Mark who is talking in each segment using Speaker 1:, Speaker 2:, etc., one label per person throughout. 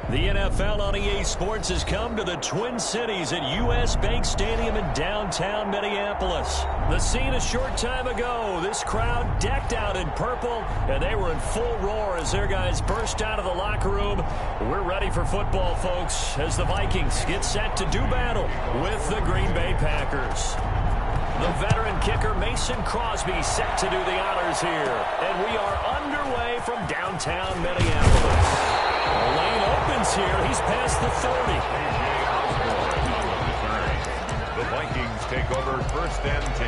Speaker 1: The NFL on EA Sports has come to the Twin Cities at U.S. Bank Stadium in downtown Minneapolis. The scene a short time ago, this crowd decked out in purple, and they were in full roar as their guys burst out of the locker room. We're ready for football, folks, as the Vikings get set to do battle with the Green Bay Packers. The veteran kicker Mason Crosby set to do the honors here, and we are underway from downtown Minneapolis. The lane opens here. He's past the 30.
Speaker 2: The Vikings take over 1st and 10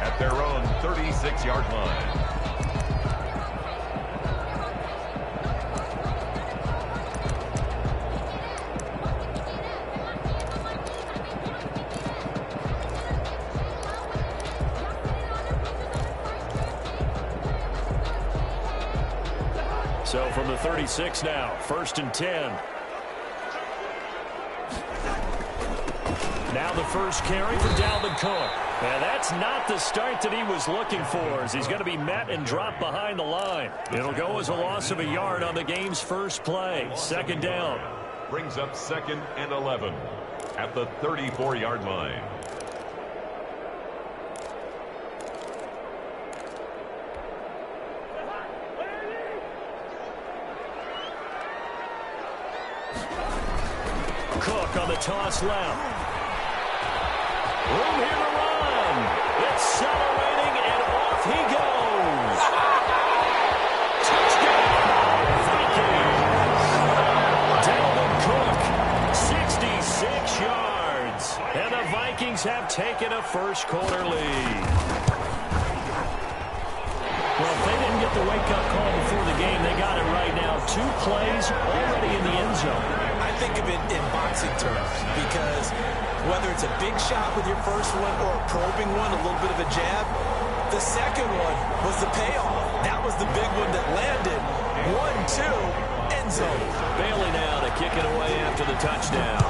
Speaker 2: at their own 36-yard line.
Speaker 1: So from the 36 now, 1st and 10. Now the first carry for Dalvin Cook. And that's not the start that he was looking for, as he's going to be met and dropped behind the line. It'll go as a loss of a yard on the game's first play. 2nd down.
Speaker 2: Brings up 2nd and 11 at the 34-yard line.
Speaker 1: Cook on the toss left. Room here to run. Accelerating, and off he goes. Touchdown, Vikings. Dalvin Cook, 66 yards. And the Vikings have taken a first-quarter lead. Well, if they didn't get the wake-up call before the game, they got it right now. 2 plays already in the end zone.
Speaker 3: I think of it in boxing terms, because whether it's a big shot with your first one or a probing one, a little bit of a jab, the second one was the payoff. That was the big one that landed. 1-2, end zone.
Speaker 1: Bailey now to kick it away after the touchdown.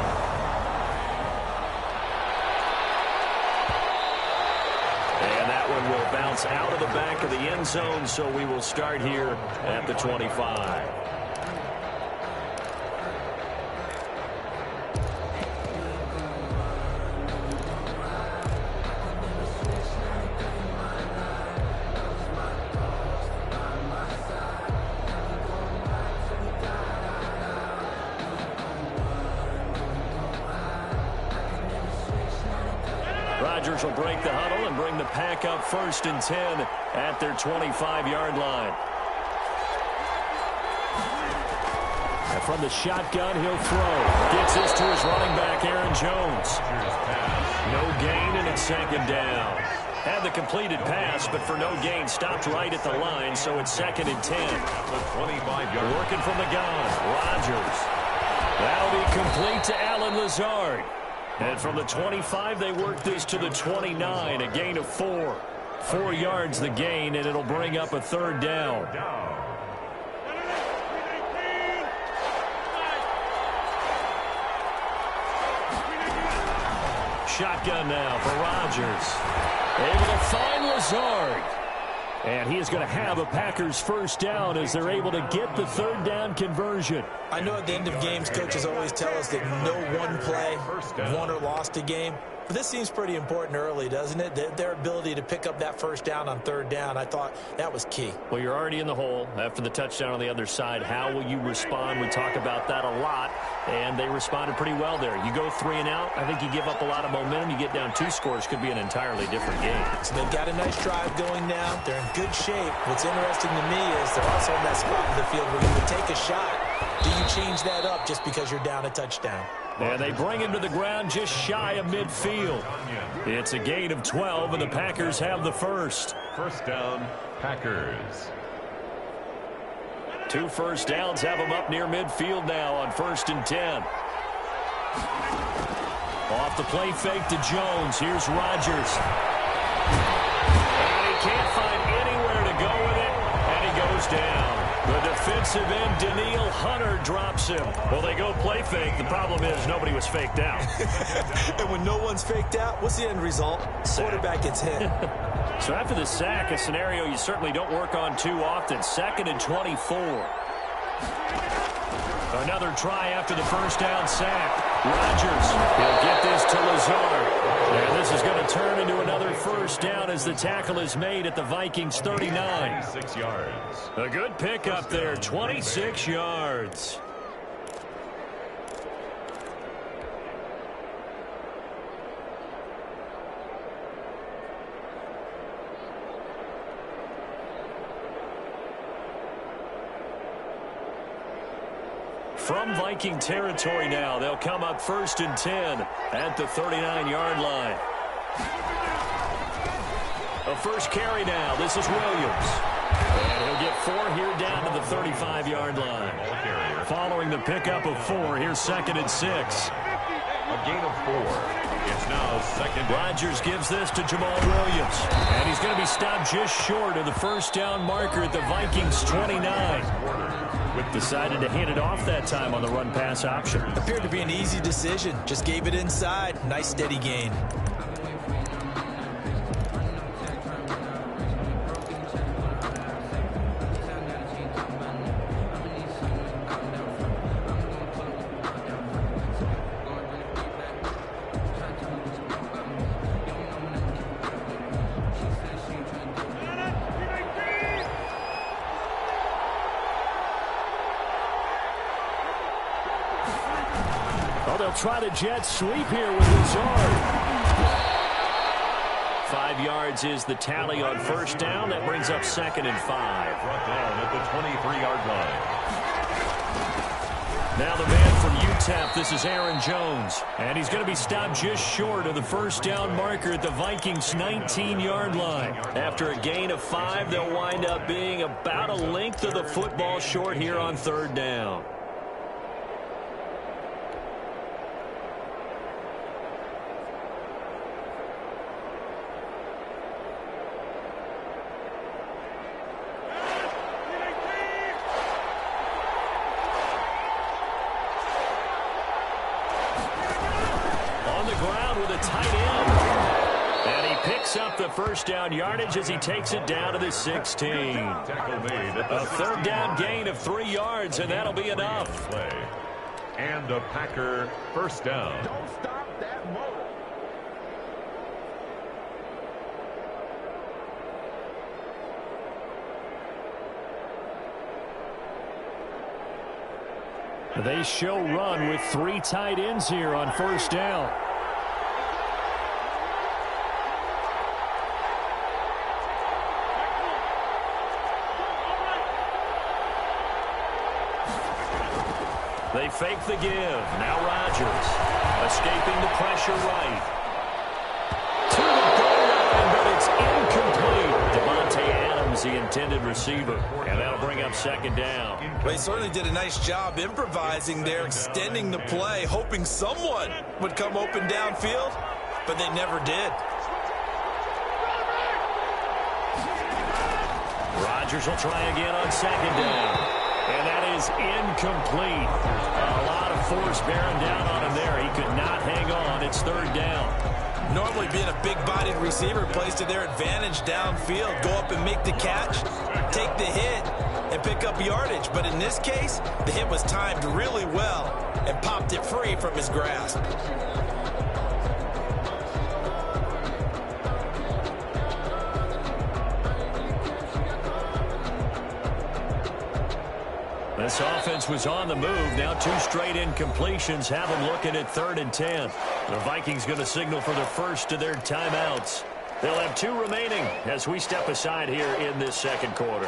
Speaker 1: And that one will bounce out of the back of the end zone, so we will start here at the 25. Rodgers will break the huddle and bring the pack up 1st and 10 at their 25-yard line. And from the shotgun, he'll throw. Gets this to his running back, Aaron Jones. No gain, and it's 2nd down. Had the completed pass, but for no gain, stopped right at the line, so it's 2nd and 10. Working from the gun, Rodgers. That'll be complete to Allen Lazard. And from the 25, they work this to the 29, a gain of 4. 4 yards the gain, and it'll bring up a 3rd down. Shotgun now for Rodgers. Able to find Lazard. And he is going to have a Packers first down as they're able to get the 3rd down conversion.
Speaker 3: I know at the end of games, coaches always tell us that no one play won or lost a game. But this seems pretty important early, doesn't it? Their ability to pick up that first down on 3rd down, I thought that was key.
Speaker 1: Well, you're already in the hole after the touchdown on the other side. How will you respond? We talk about that a lot, and they responded pretty well there. You go 3 and out, I think you give up a lot of momentum. You get down 2 scores, could be an entirely different game.
Speaker 3: So they've got a nice drive going now. They're in good shape. What's interesting to me is they're also in that spot in the field where you would take a shot. Do you change that up just because you're down a touchdown?
Speaker 1: And they bring him to the ground just shy of midfield. It's a gain of 12, and the Packers have the first.
Speaker 2: 1st down, Packers.
Speaker 1: 2 first downs have them up near midfield now on 1st and 10. Off the play fake to Jones. Here's Rodgers. And he can't find anywhere to go with it, and he goes down. The defensive end, Daniil Hunter, drops him. Well, they go play fake. The problem is nobody was faked out.
Speaker 3: And when no one's faked out, what's the end result? Quarterback gets hit.
Speaker 1: So after the sack, a scenario you certainly don't work on too often. 2nd and 24. Another try after the first down sack. Rodgers, he'll get this to Lazard. And this is going to turn into another first down as the tackle is made at the Vikings 39.
Speaker 2: 6 yards.
Speaker 1: A good pickup there, 26 yards. From Viking territory now, they'll come up 1st and 10 at the 39-yard line. A first carry now. This is Williams. And he'll get 4 here down to the 35-yard line. Following the pickup of 4, here's 2nd and 6.
Speaker 2: A gain of 4. It's now 2nd.
Speaker 1: Rodgers gives this to Jamal Williams. And he's going to be stopped just short of the first down marker at the Vikings 29. Decided to hand it off that time on the run-pass option.
Speaker 3: Appeared to be an easy decision. Just gave it inside. Nice steady gain.
Speaker 1: They'll try the jet sweep here with Lazard. 5 yards is the tally on first down. That brings up 2nd and 5.
Speaker 2: Brought down at the 23-yard line.
Speaker 1: Now the man from UTEP, this is Aaron Jones. And he's going to be stopped just short of the first down marker at the Vikings 19-yard line. After a gain of 5, they'll wind up being about a length of the football short here on 3rd down. Up the first down yardage as he takes it down to the 16. A 3rd down gain of 3 yards, and that'll be enough.
Speaker 2: And a Packer first down.
Speaker 4: Don't stop that motor.
Speaker 1: They show run with 3 tight ends here on first down. They fake the give. Now Rodgers escaping the pressure right. To the goal line, but it's incomplete. Devontae Adams, the intended receiver. And that'll bring up 2nd down.
Speaker 3: They certainly did a nice job improvising there, extending the play, hoping someone would come open downfield, but they never did.
Speaker 1: Rodgers will try again on 2nd down. And that is incomplete. A lot of force bearing down on him there. He could not hang on. It's 3rd down.
Speaker 3: Normally being a big-bodied receiver plays to their advantage downfield. Go up and make the catch, take the hit, and pick up yardage. But in this case, the hit was timed really well and popped it free from his grasp.
Speaker 1: This offense was on the move. Now 2 straight incompletions have them looking at 3rd and 10. The Vikings going to signal for the first of their timeouts. They'll have 2 remaining as we step aside here in this 2nd quarter.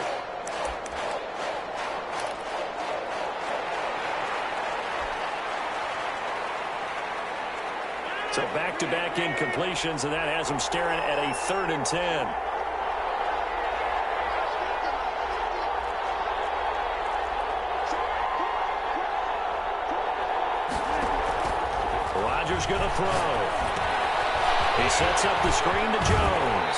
Speaker 1: So back-to-back incompletions, and that has them staring at a 3rd and 10. Rodgers going to throw. He sets up the screen to Jones.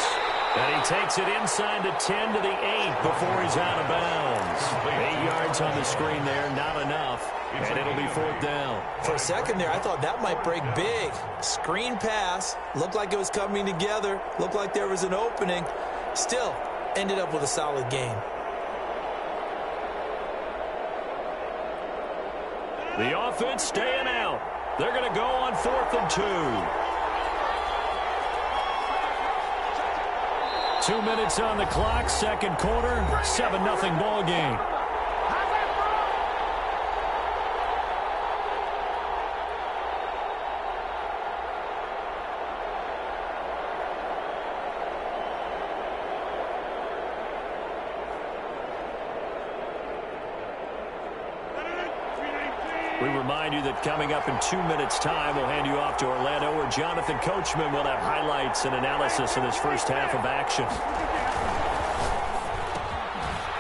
Speaker 1: And he takes it inside the 10 to the 8 before he's out of bounds. 8 yards on the screen there, not enough. And it'll be 4th down.
Speaker 3: For a second there, I thought that might break big. Screen pass. Looked like it was coming together. Looked like there was an opening. Still, ended up with a solid game.
Speaker 1: The offense staying out. They're going to go on 4th and 2. 2 minutes on the clock, second quarter, 7-0 ball game. We remind you that coming up in 2 minutes' time, we'll hand you off to Orlando, where Jonathan Coachman will have highlights and analysis of this first half of action.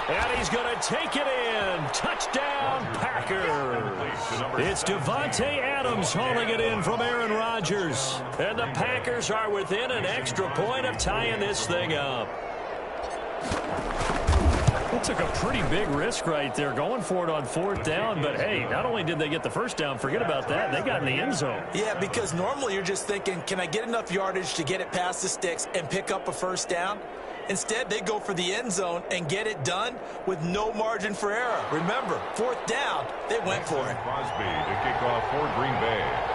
Speaker 1: And he's going to take it in. Touchdown, Packers. It's Devontae Adams hauling it in from Aaron Rodgers. And the Packers are within an extra point of tying this thing up. They took a pretty big risk right there going for it on 4th down. But, hey, not only did they get the first down, forget about that, they got in the end zone.
Speaker 3: Yeah, because normally you're just thinking, can I get enough yardage to get it past the sticks and pick up a first down? Instead, they go for the end zone and get it done with no margin for error. Remember, 4th down, they went for it.
Speaker 2: Crosby to kick off for Green Bay.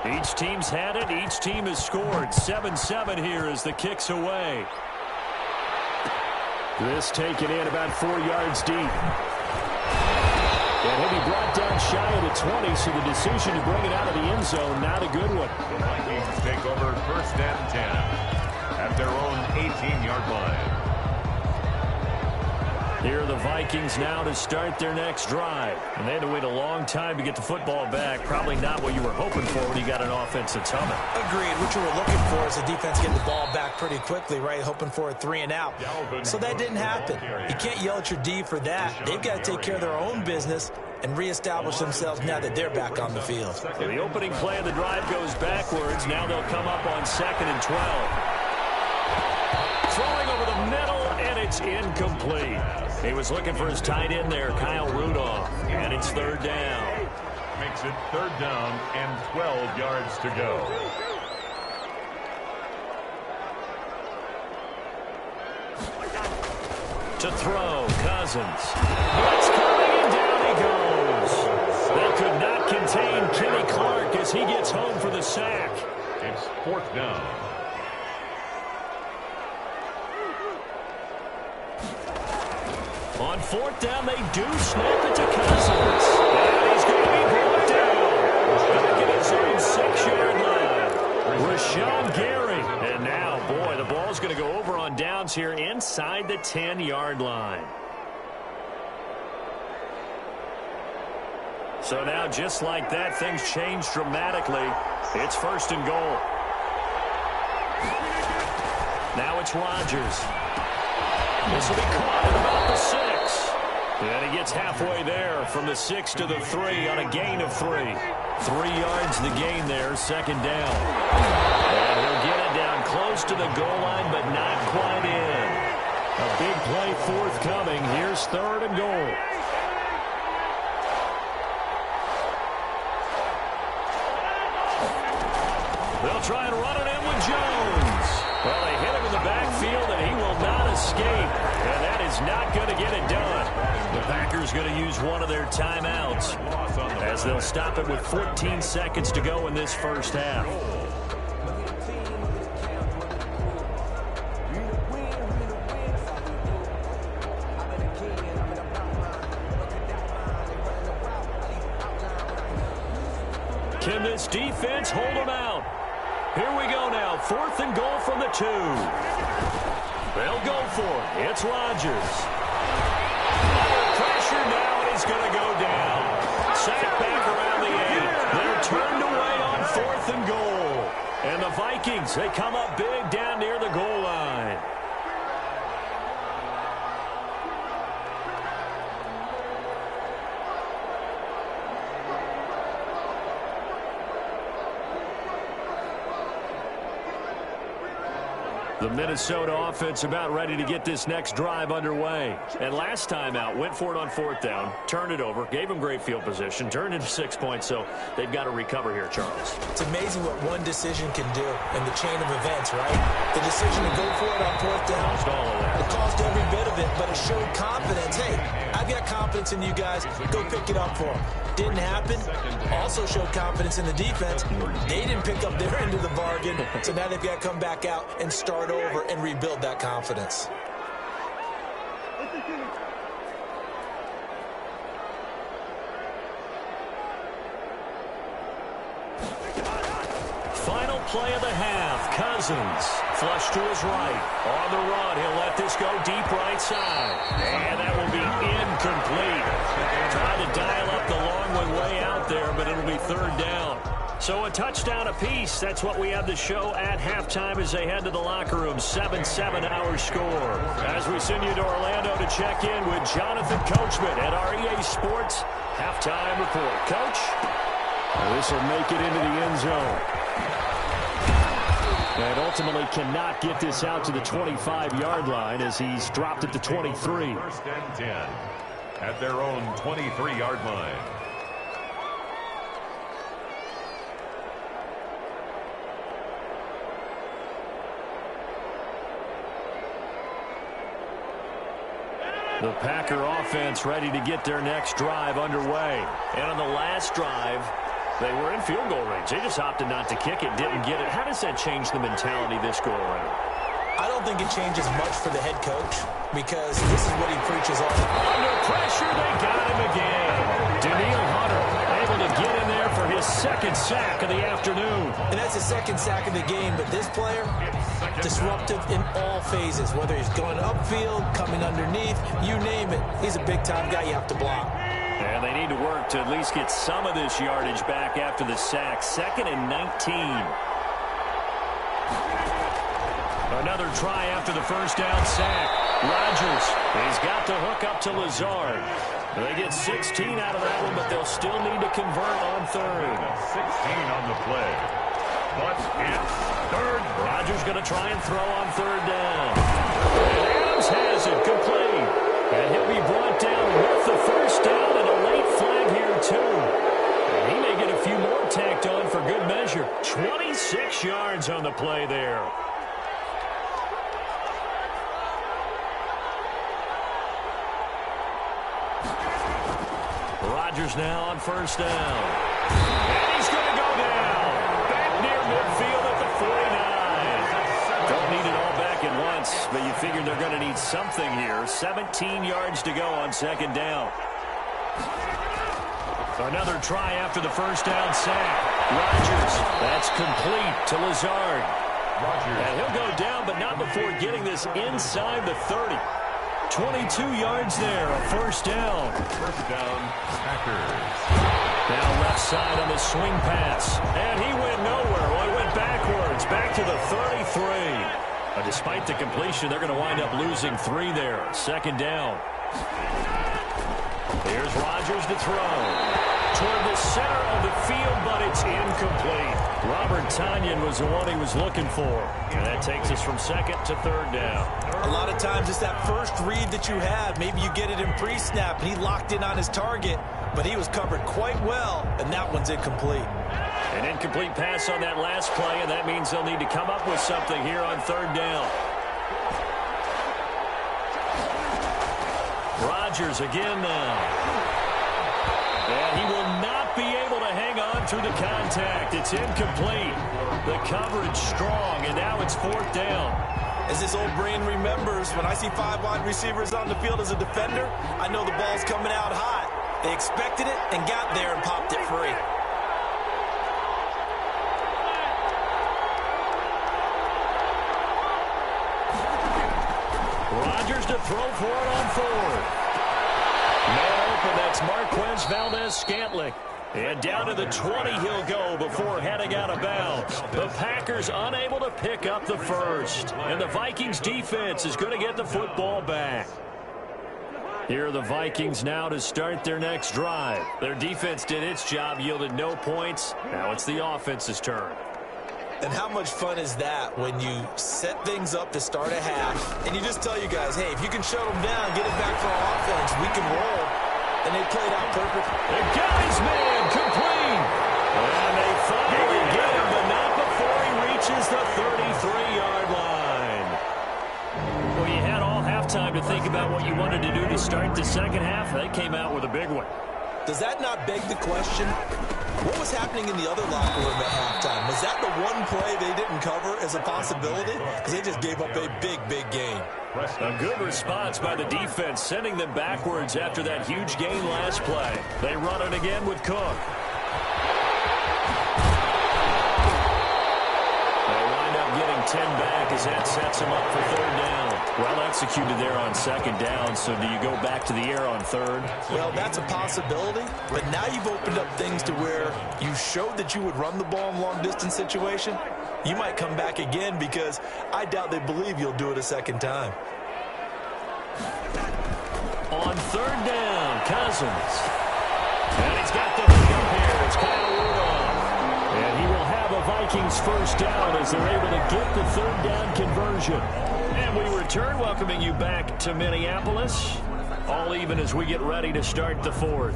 Speaker 1: Each team's had it. Each team has scored. 7-7 here as the kick's away. This taken in about 4 yards deep. And he'll be brought down shy of the 20, so the decision to bring it out of the end zone, not a good one.
Speaker 2: The Vikings take over 1st and 10 at their own 18-yard line.
Speaker 1: Here are the Vikings now to start their next drive. And they had to wait a long time to get the football back. Probably not what you were hoping for when you got an offense that's humming.
Speaker 3: Agreed. What you were looking for is the defense getting the ball back pretty quickly, right? Hoping for a 3 and out. So that didn't happen. You can't yell at your D for that. They've got to take care of their own business and reestablish themselves now that they're back on the field.
Speaker 1: So the opening play of the drive goes backwards. Now they'll come up on 2nd and 12. Throwing over the middle, and it's incomplete. He was looking for his tight end there, Kyle Rudolph, and it's 3rd down.
Speaker 2: Makes it 3rd down and 12 yards to go.
Speaker 1: To throw, Cousins. Blitz coming, and down he goes. They could not contain Kenny Clark as he gets home for the sack.
Speaker 2: It's 4th down.
Speaker 1: On 4th down, they do snap it to Cousins. And he's going to be brought down. Back at his own 6-yard line. Rashawn Gary. And now, boy, the ball's going to go over on downs here inside the 10-yard line. So now, just like that, things change dramatically. It's 1st and goal. Now it's Rodgers. This will be caught at about the 6. And he gets halfway there from the 6 to the 3 on a gain of 3. 3 yards the gain there, 2nd down. And he'll get it down close to the goal line, but not quite in. A big play forthcoming. Here's 3rd and goal. They'll try and run it in with Jones. Well, they hit him in the backfield, and he will not escape. And that is not going to get it done. The Packers going to use one of their timeouts as they'll stop it with 14 seconds to go in this first half. Can this defense hold them out? Here we go now. 4th and goal from the 2. They'll go for it. It's Rodgers. Pressure now, and he's going to go down. Sack back around the 8. They're turned away on 4th and goal. And the Vikings, they come up big down near the goal line. The Minnesota offense about ready to get this next drive underway. And last time out, went for it on 4th down, turned it over, gave them great field position, turned into 6 points, so they've got to recover here, Charles.
Speaker 3: It's amazing what one decision can do in the chain of events, right? The decision to go for it on 4th down,
Speaker 1: Caused all of that.
Speaker 3: it caused every bit of it, but it showed confidence. Hey, I I've got confidence in you guys. Go pick it up for them. Didn't happen. Also showed confidence in the defense. They didn't pick up their end of the bargain, so now they've got to come back out and start over and rebuild that confidence.
Speaker 1: Final play of the half. Cousins flush to his right. On the run, he'll let this go deep right side. And that will be incomplete. Trying to dial up the long one way out there, but it'll be third down. So a touchdown apiece. That's what we have to show at halftime as they head to the locker room. 7-7 our score. As we send you to Orlando to check in with Jonathan Coachman at our EA Sports halftime report. Coach? This will make it into the end zone. And ultimately cannot get this out to the 25-yard line as he's dropped at the 23.
Speaker 2: First and 10 at their own 23-yard line.
Speaker 1: The Packer offense ready to get their next drive underway. And on the last drive, they were in field goal range. They just opted not to kick it, didn't get it. How does that change the mentality this go around?
Speaker 3: I don't think it changes much for the head coach because this is what he preaches all the time.
Speaker 1: Under pressure, they got him again. Daniil Hunter able to get in there for his second sack of the afternoon.
Speaker 3: And that's his second sack of the game, but this player, disruptive in all phases, whether he's going upfield, coming underneath, you name it. He's a big-time guy you have to block.
Speaker 1: And they need to work to at least get some of this yardage back after the sack. 2nd and 19. Another try after the first down sack. Rodgers has got the hook up to Lazard. They get 16 out of that one, but they'll still need to convert on third.
Speaker 2: 16 on the play. But it's third.
Speaker 1: Rodgers going to try and throw on third down. And Adams has it complete. And he'll be brought down with the first down and a late flag here, too. And he may get a few more tacked on for good measure. 26 yards on the play there. Rodgers now on first down. And he's going to go down. Back near midfield at the 49. Don't need it all back at once, but you figure they're going to need something here. 17 yards to go on second down. Another try after the first down sack. Rodgers, that's complete to Lazard. And he'll go down, but not before getting this inside the 30. 22 yards there, a first down.
Speaker 2: First down, Packers.
Speaker 1: Now left side on the swing pass. And he went nowhere. Well, he went backwards, back to the 33. Despite the completion, they're going to wind up losing 3 there. Second down. Here's Rodgers to throw. Toward the center of the field, but it's incomplete. Robert Tonyan was the one he was looking for. And that takes us from second to third down.
Speaker 3: A lot of times it's that first read that you have. Maybe you get it in pre-snap, and he locked in on his target, but he was covered quite well, and that one's incomplete.
Speaker 1: An incomplete pass on that last play, and that means they'll need to come up with something here on third down. Rodgers again now. And he will not be able to hang on through the contact. It's incomplete. The coverage strong, and now it's fourth down.
Speaker 3: As this old brain remembers, when I see 5 wide receivers on the field as a defender, I know the ball's coming out hot. They expected it and got there and popped it free.
Speaker 1: Rodgers to throw for it on fourth. Man open, that's Marquez Valdez-Scantling. And down to the 20 he'll go before heading out of bounds. The Packers unable to pick up the first. And the Vikings defense is going to get the football back. Here are the Vikings now to start their next drive. Their defense did its job, yielded no points. Now it's the offense's turn.
Speaker 3: And how much fun is that when you set things up to start a half and you just tell you guys, hey, if you can shut them down, get it back for our offense, we can roll. And they played out perfect.
Speaker 1: They got his man complete. And they finally get him, but not before he reaches the 33-yard line. Well, you had all halftime time to think about what you wanted to do to start the second half. They came out with a big one.
Speaker 3: Does that not beg the question? What was happening in the other locker room at halftime? Was that the one play they didn't cover as a possibility? Because they just gave up a big, big gain.
Speaker 1: A good response by the defense, sending them backwards after that huge gain last play. They run it again with Cook. They wind up getting 10 back as that sets them up for third down. Well executed there on second down, so do you go back to the air on third?
Speaker 3: Well, that's a possibility, but now you've opened up things to where you showed that you would run the ball in long-distance situation. You might come back again because I doubt they believe you'll do it a second time.
Speaker 1: On third down, Cousins. And he's got the hook up here. It's Kyle Rudolph. And he will have a Vikings first down as they're able to get the third down conversion. And we return, welcoming you back to Minneapolis. All even as we get ready to start the fourth.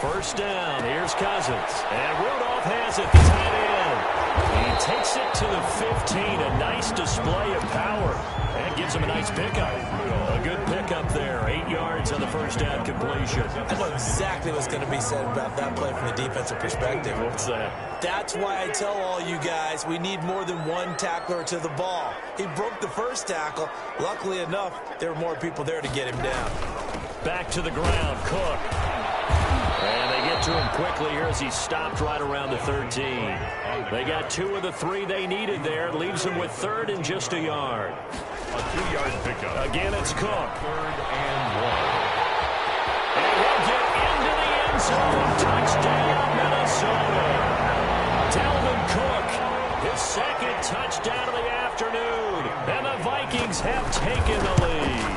Speaker 1: First down, here's Cousins. And Rudolph has it, the tight end. He takes it to the 15, a nice display of power. And gives him a nice pickup. A good pickup there, 8 yards on the first down completion.
Speaker 3: I know exactly what's going to be said about that play from the defensive perspective.
Speaker 1: What's that?
Speaker 3: That's why I tell all you guys we need more than one tackler to the ball. He broke the first tackle. Luckily enough, there were more people there to get him down.
Speaker 1: Back to the ground, Cook. And they get to him quickly here as he stopped right around the 13. They got 2 of the 3 they needed there. Leaves them with third and just a yard.
Speaker 2: A 2-yard pickup.
Speaker 1: Again, it's Cook.
Speaker 2: 3rd and 1.
Speaker 1: And he'll get into the end zone. Touchdown, Minnesota. Dalvin Cook, his second touchdown of the afternoon. And the Vikings have taken the lead.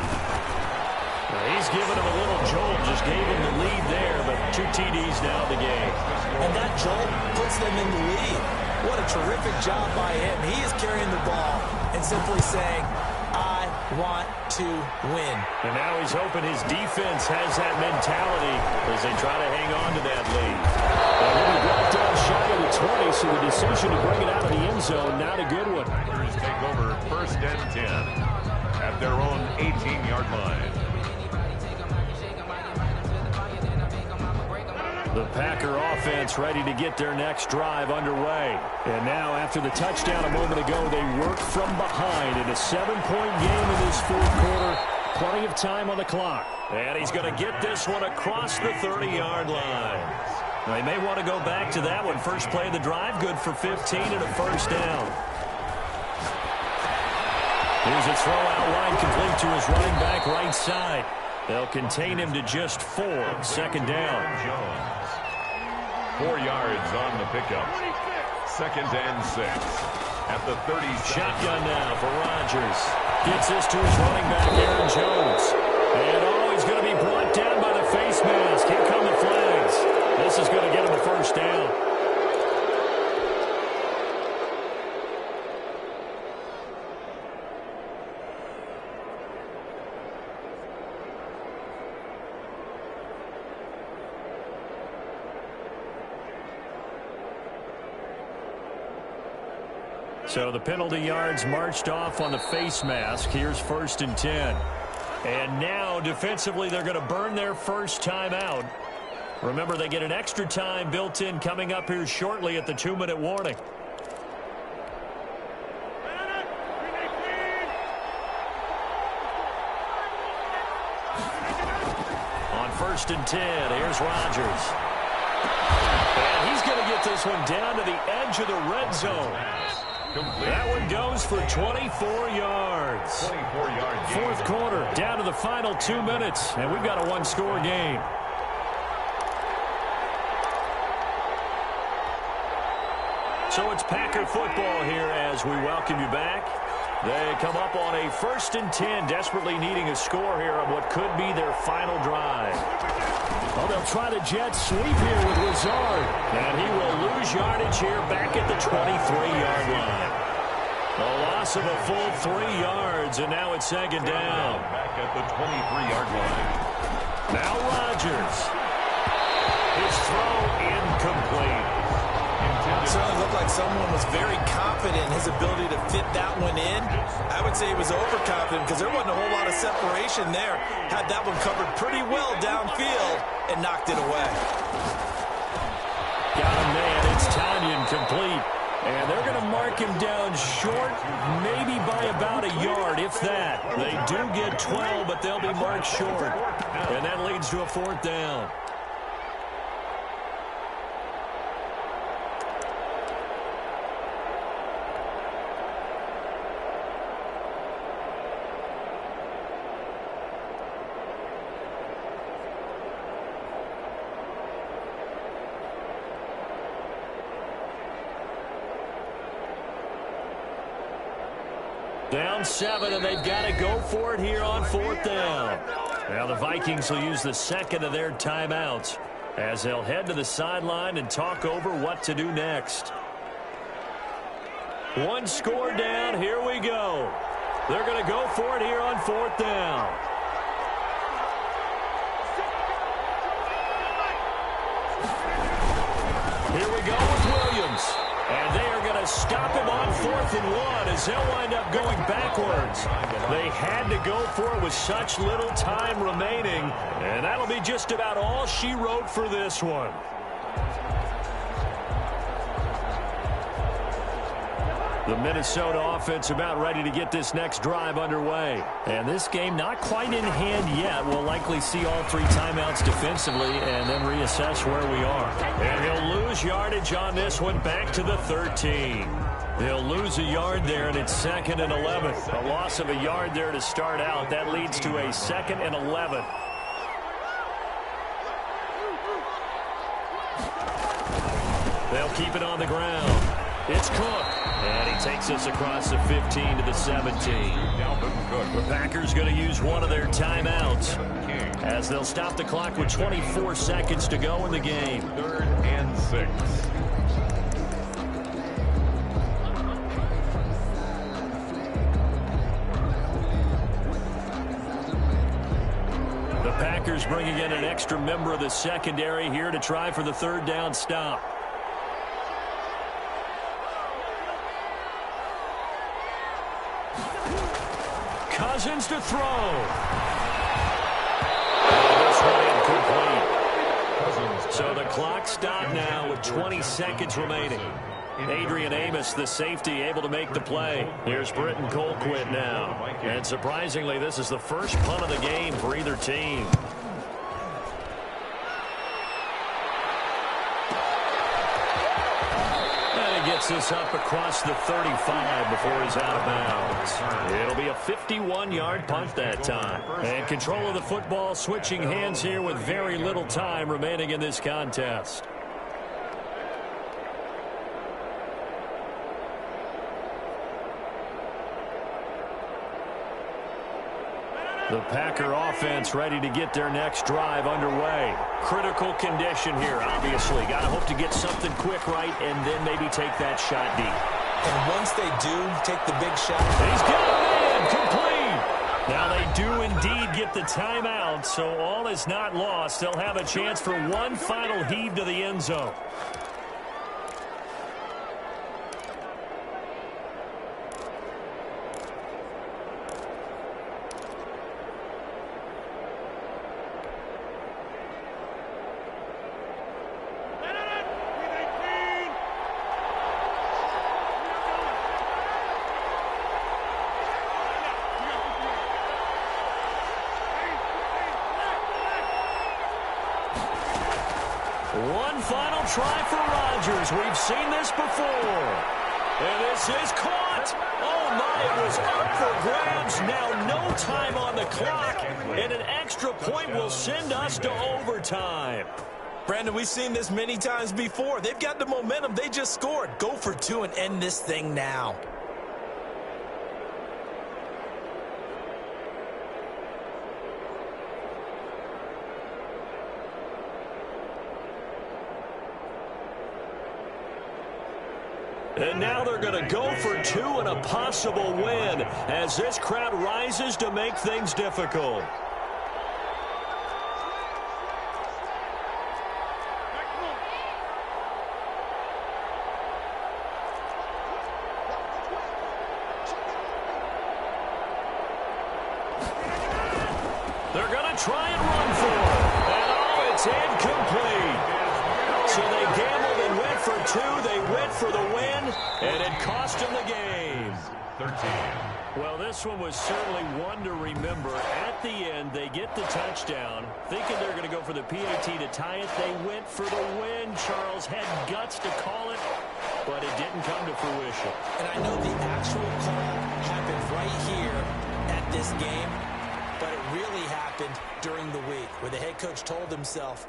Speaker 1: He's given him a little jolt, just gave him the lead there, but 2 TDs now in the game.
Speaker 3: And that jolt puts them in the lead. What a terrific job by him. He is carrying the ball and simply saying, I want to win.
Speaker 1: And now he's hoping his defense has that mentality as they try to hang on to that lead. And he brought down shy of the 20, so the decision to bring it out of the end zone, not a good one.
Speaker 2: Packers take over 1st and 10 at their own 18-yard line.
Speaker 1: The Packer offense ready to get their next drive underway. And now, after the touchdown a moment ago, they work from behind in a 7-point game in this fourth quarter. Plenty of time on the clock. And he's going to get this one across the 30-yard line. Now, they may want to go back to that one. First play of the drive, good for 15 and a first down. Here's a throw out wide, complete to his running back right side. They'll contain him to just 4. Second down.
Speaker 2: Jones. 4 yards on the pickup. 2nd and 6 at the 30.
Speaker 1: Shotgun now for Rodgers. Gets this to his running back, Aaron Jones. And he's going to be brought down by the face mask. Here come the flags. This is going to get him a first down. So the penalty yards marched off on the face mask. Here's 1st and 10. And now, defensively, they're going to burn their first time out. Remember, they get an extra time built in coming up here shortly at the 2-minute warning. On 1st and 10, here's Rodgers. And he's going to get this one down to the edge of the red zone. That one goes for 24 yards.
Speaker 2: 24-yard gain.
Speaker 1: Fourth quarter, down to the final 2 minutes, and we've got a 1-score game. So it's Packer football here as we welcome you back. They come up on a 1st and 10, desperately needing a score here on what could be their final drive. Well, they'll try the jet sweep here with Lazard. And he will lose yardage here back at the 23-yard line. A loss of a full 3 yards, and now it's second down.
Speaker 2: Back at the 23-yard line.
Speaker 1: Now Rodgers. His throw incomplete.
Speaker 3: It certainly looked like someone was very confident in his ability to fit that one in. I would say he was overconfident because there wasn't a whole lot of separation there. Had that one covered pretty well downfield and knocked it away.
Speaker 1: Got a man. It's Tanyan complete. And they're going to mark him down short, maybe by about a yard, if that. They do get 12, but they'll be marked short. And that leads to a 4th down. Down 7, and they've got to go for it here on 4th down. Now the Vikings will use the second of their timeouts as they'll head to the sideline and talk over what to do next. 1 score down. Here we go. They're going to go for it here on 4th down. Here we go with Williams. And they are going to stop him on 4th and 1 as they'll wind up going backwards. They had to go for it with such little time remaining. And that'll be just about all she wrote for this one. The Minnesota offense about ready to get this next drive underway. And this game not quite in hand yet. We'll likely see all 3 timeouts defensively and then reassess where we are. And he'll lose yardage on this one back to the 13. They'll lose a yard there, and it's 2nd and 11. A loss of a yard there to start out. That leads to a 2nd and 11. They'll keep it on the ground. It's Cook. And he takes us across the 15 to the 17. The Packers going to use one of their timeouts as they'll stop the clock with 24 seconds to go in the game.
Speaker 2: 3rd and 6.
Speaker 1: The Packers bringing in an extra member of the secondary here to try for the 3rd down stop. Cousins to throw. This one incomplete. So the clock stopped now with 20 seconds remaining. Adrian Amos, the safety, able to make the play. Here's Britton Colquitt now. And surprisingly, this is the first punt of the game for either team. Gets this up across the 35 before he's out of bounds. It'll be a 51-yard punt that time. And control of the football switching hands here with very little time remaining in this contest. The Packer offense ready to get their next drive underway. Critical condition here, obviously. Got to hope to get something quick right and then maybe take that shot deep.
Speaker 3: And once they do take the big shot.
Speaker 1: He's got a man, complete. Now they do indeed get the timeout, so all is not lost. They'll have a chance for one final heave to the end zone. One final try for Rodgers. We've seen this before. And this is caught. Oh, my, it was up for grabs. Now no time on the clock. And an extra point will send us to overtime.
Speaker 3: Brandon, we've seen this many times before. They've got the momentum. They just scored. Go for 2 and end this thing now.
Speaker 1: And now they're going to go for two and a possible win as this crowd rises to make things difficult. They're going to try and run for it. And oh, it's incomplete. So they gambled and went for two. They went for the win, and it cost them the game.
Speaker 2: 13.
Speaker 1: Well, this one was certainly one to remember. At the end, they get the touchdown. Thinking they're going to go for the PAT to tie it, they went for the win. Charles had guts to call it, but it didn't come to fruition.
Speaker 3: And I know the actual call happened right here at this game, but it really happened during the week where the head coach told himself,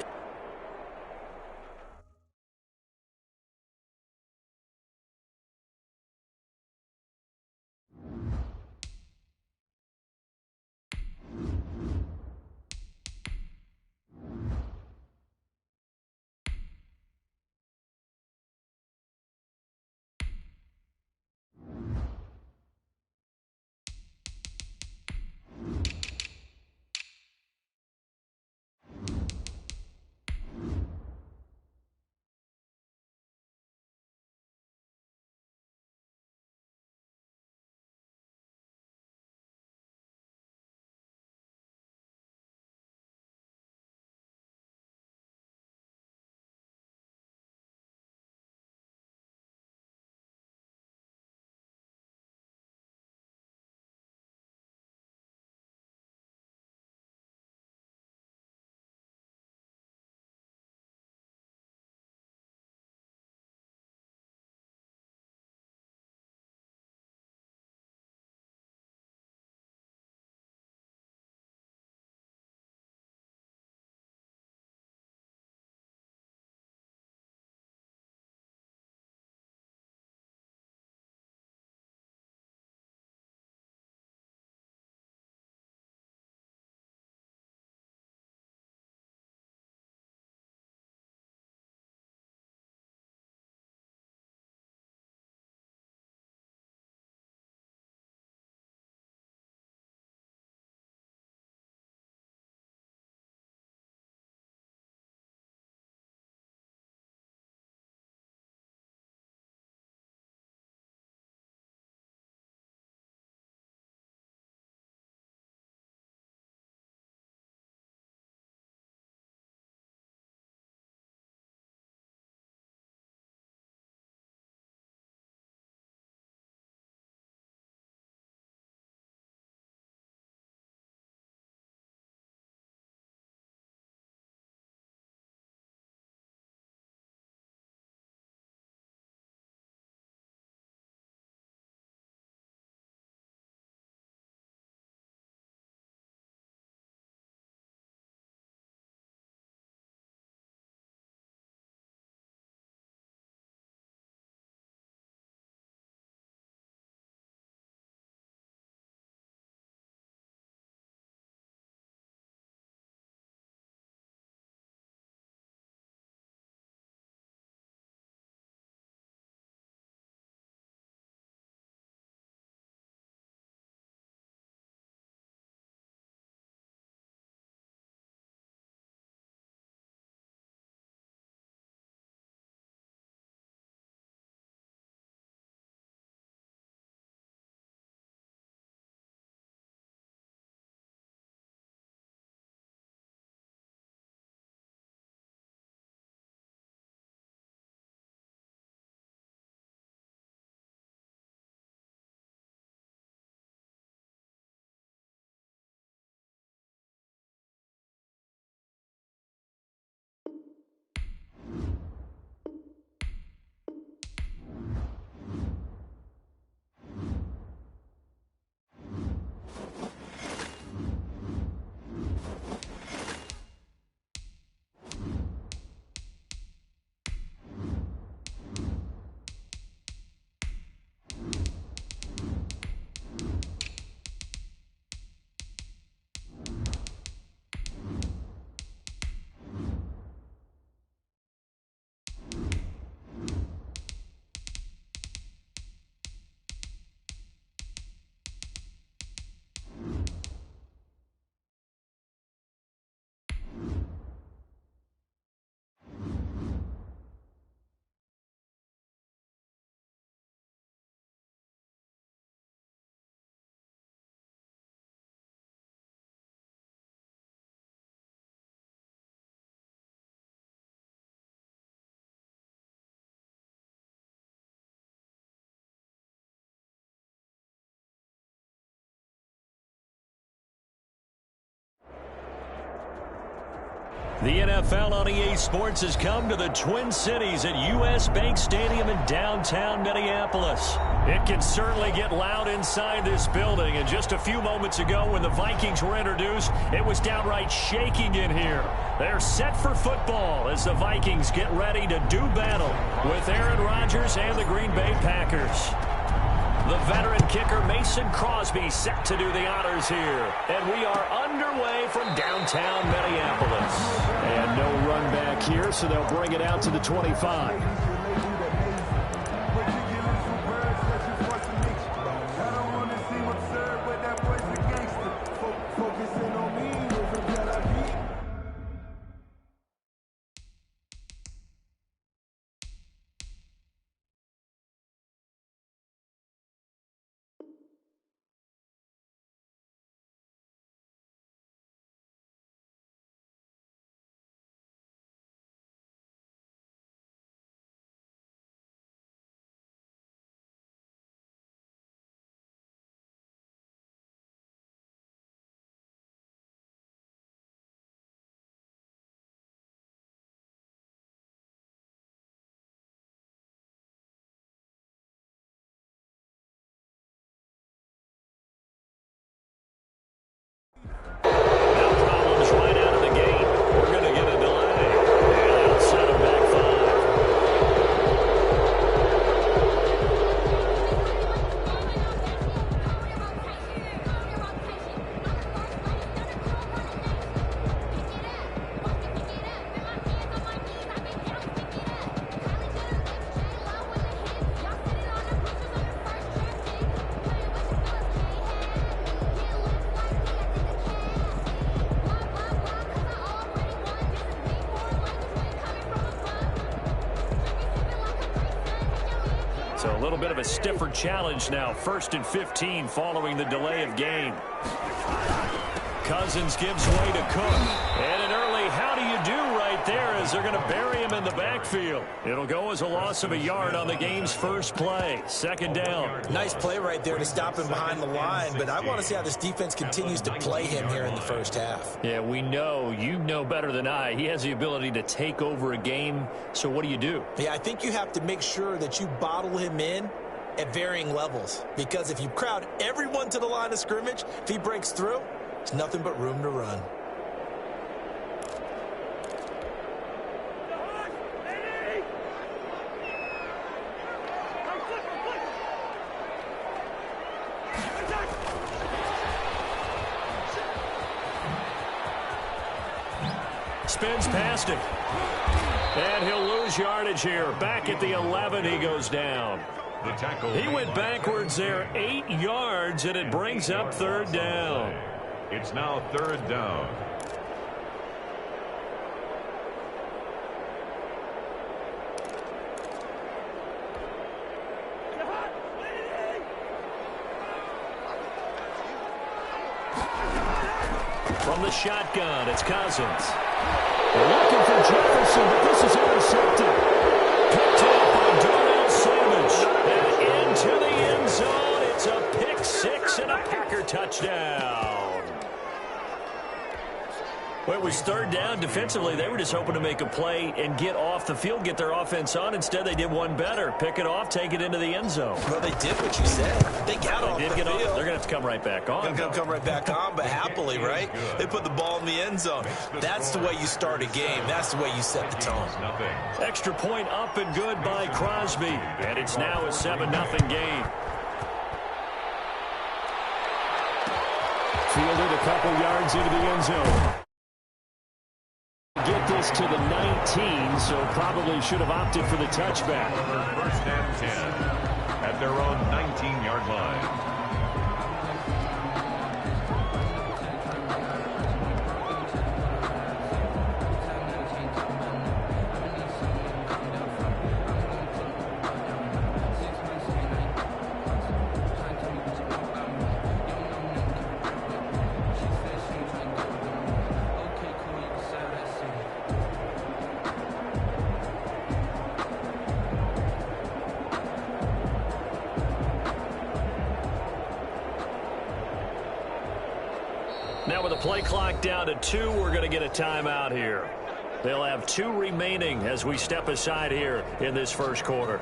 Speaker 1: The NFL on EA Sports has come to the Twin Cities at US Bank Stadium in downtown Minneapolis. It can certainly get loud inside this building, and just a few moments ago when the Vikings were introduced, it was downright shaking in here. They're set for football as the Vikings get ready to do battle with Aaron Rodgers and the Green Bay Packers. The veteran kicker Mason Crosby set to do the honors here. And we are underway from downtown Minneapolis. And no run back here, so they'll bring it out to the 25. So a little bit of a stiffer challenge now. 1st and 15 following the delay of game. Cousins gives way to Cook. And an early how do you do right there as they're going to bury him in the backfield. It'll go as a loss of a yard on the game's first play. 2nd down.
Speaker 3: Nice play right there to stop him behind the line, but I want to see how this defense continues to play him here in the first half.
Speaker 1: Yeah, we know, you know better than I, he has the ability to take over a game. So what do you do?
Speaker 3: Yeah, I think you have to make sure that you bottle him in at varying levels, because if you crowd everyone to the line of scrimmage, if he breaks through, there's nothing but room to run.
Speaker 1: Spins past him. And he'll lose yardage here. Back at the 11, he goes down.
Speaker 2: The tackle.
Speaker 1: He went backwards there 8 yards, and it brings up 3rd down.
Speaker 2: It's now 3rd down.
Speaker 1: From the shotgun, it's Cousins. Looking for Jefferson, but this is intercepted. Picked up by Darnell Savage. And into the end zone. It's a pick 6 and a Packer touchdown. Well, it was 3rd down. Defensively, they were just hoping to make a play and get off the field, get their offense on. Instead, they did one better. Pick it off, take it into the end zone.
Speaker 3: Well, they did what you said. They got off the field.
Speaker 1: They're going to have to come right back on.
Speaker 3: Going to come right back on, but happily, right? They put the ball in the end zone. That's the way you start a game. That's the way you set the tone.
Speaker 1: Extra point up and good by Crosby. And it's now a 7-0 game. Fielded a couple yards into the end zone. Get this to the 19, so probably should have opted for the touchback.
Speaker 2: 1st and 10 at their own 19-yard line.
Speaker 1: Now with the play clock down to 2, we're going to get a timeout here. They'll have 2 remaining as we step aside here in this first quarter.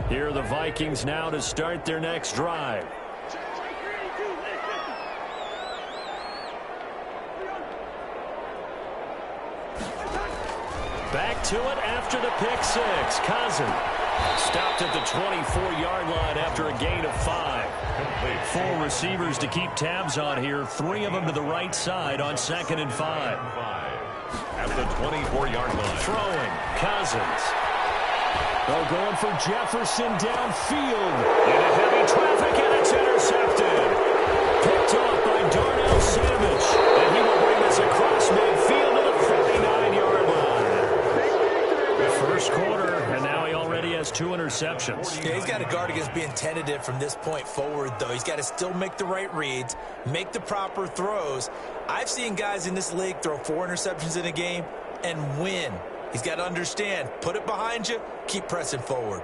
Speaker 1: Here are the Vikings now to start their next drive. Back to it after the pick six. Cousins stopped at the 24-yard line after a gain of 5. 4 receivers to keep tabs on here. 3 of them to the right side on 2nd and 5.
Speaker 2: At the 24-yard line.
Speaker 1: Throwing. Cousins. They're going for Jefferson downfield. Into heavy traffic, and it's intercepted. Picked off by Darnell Savage. And he will bring this across midfield to the 39-yard line. The first quarter, and now he already has 2 interceptions.
Speaker 3: Yeah, he's got to guard against being tentative from this point forward, though. He's got to still make the right reads, make the proper throws. I've seen guys in this league throw 4 interceptions in a game and win. He's got to understand, put it behind you, keep pressing forward.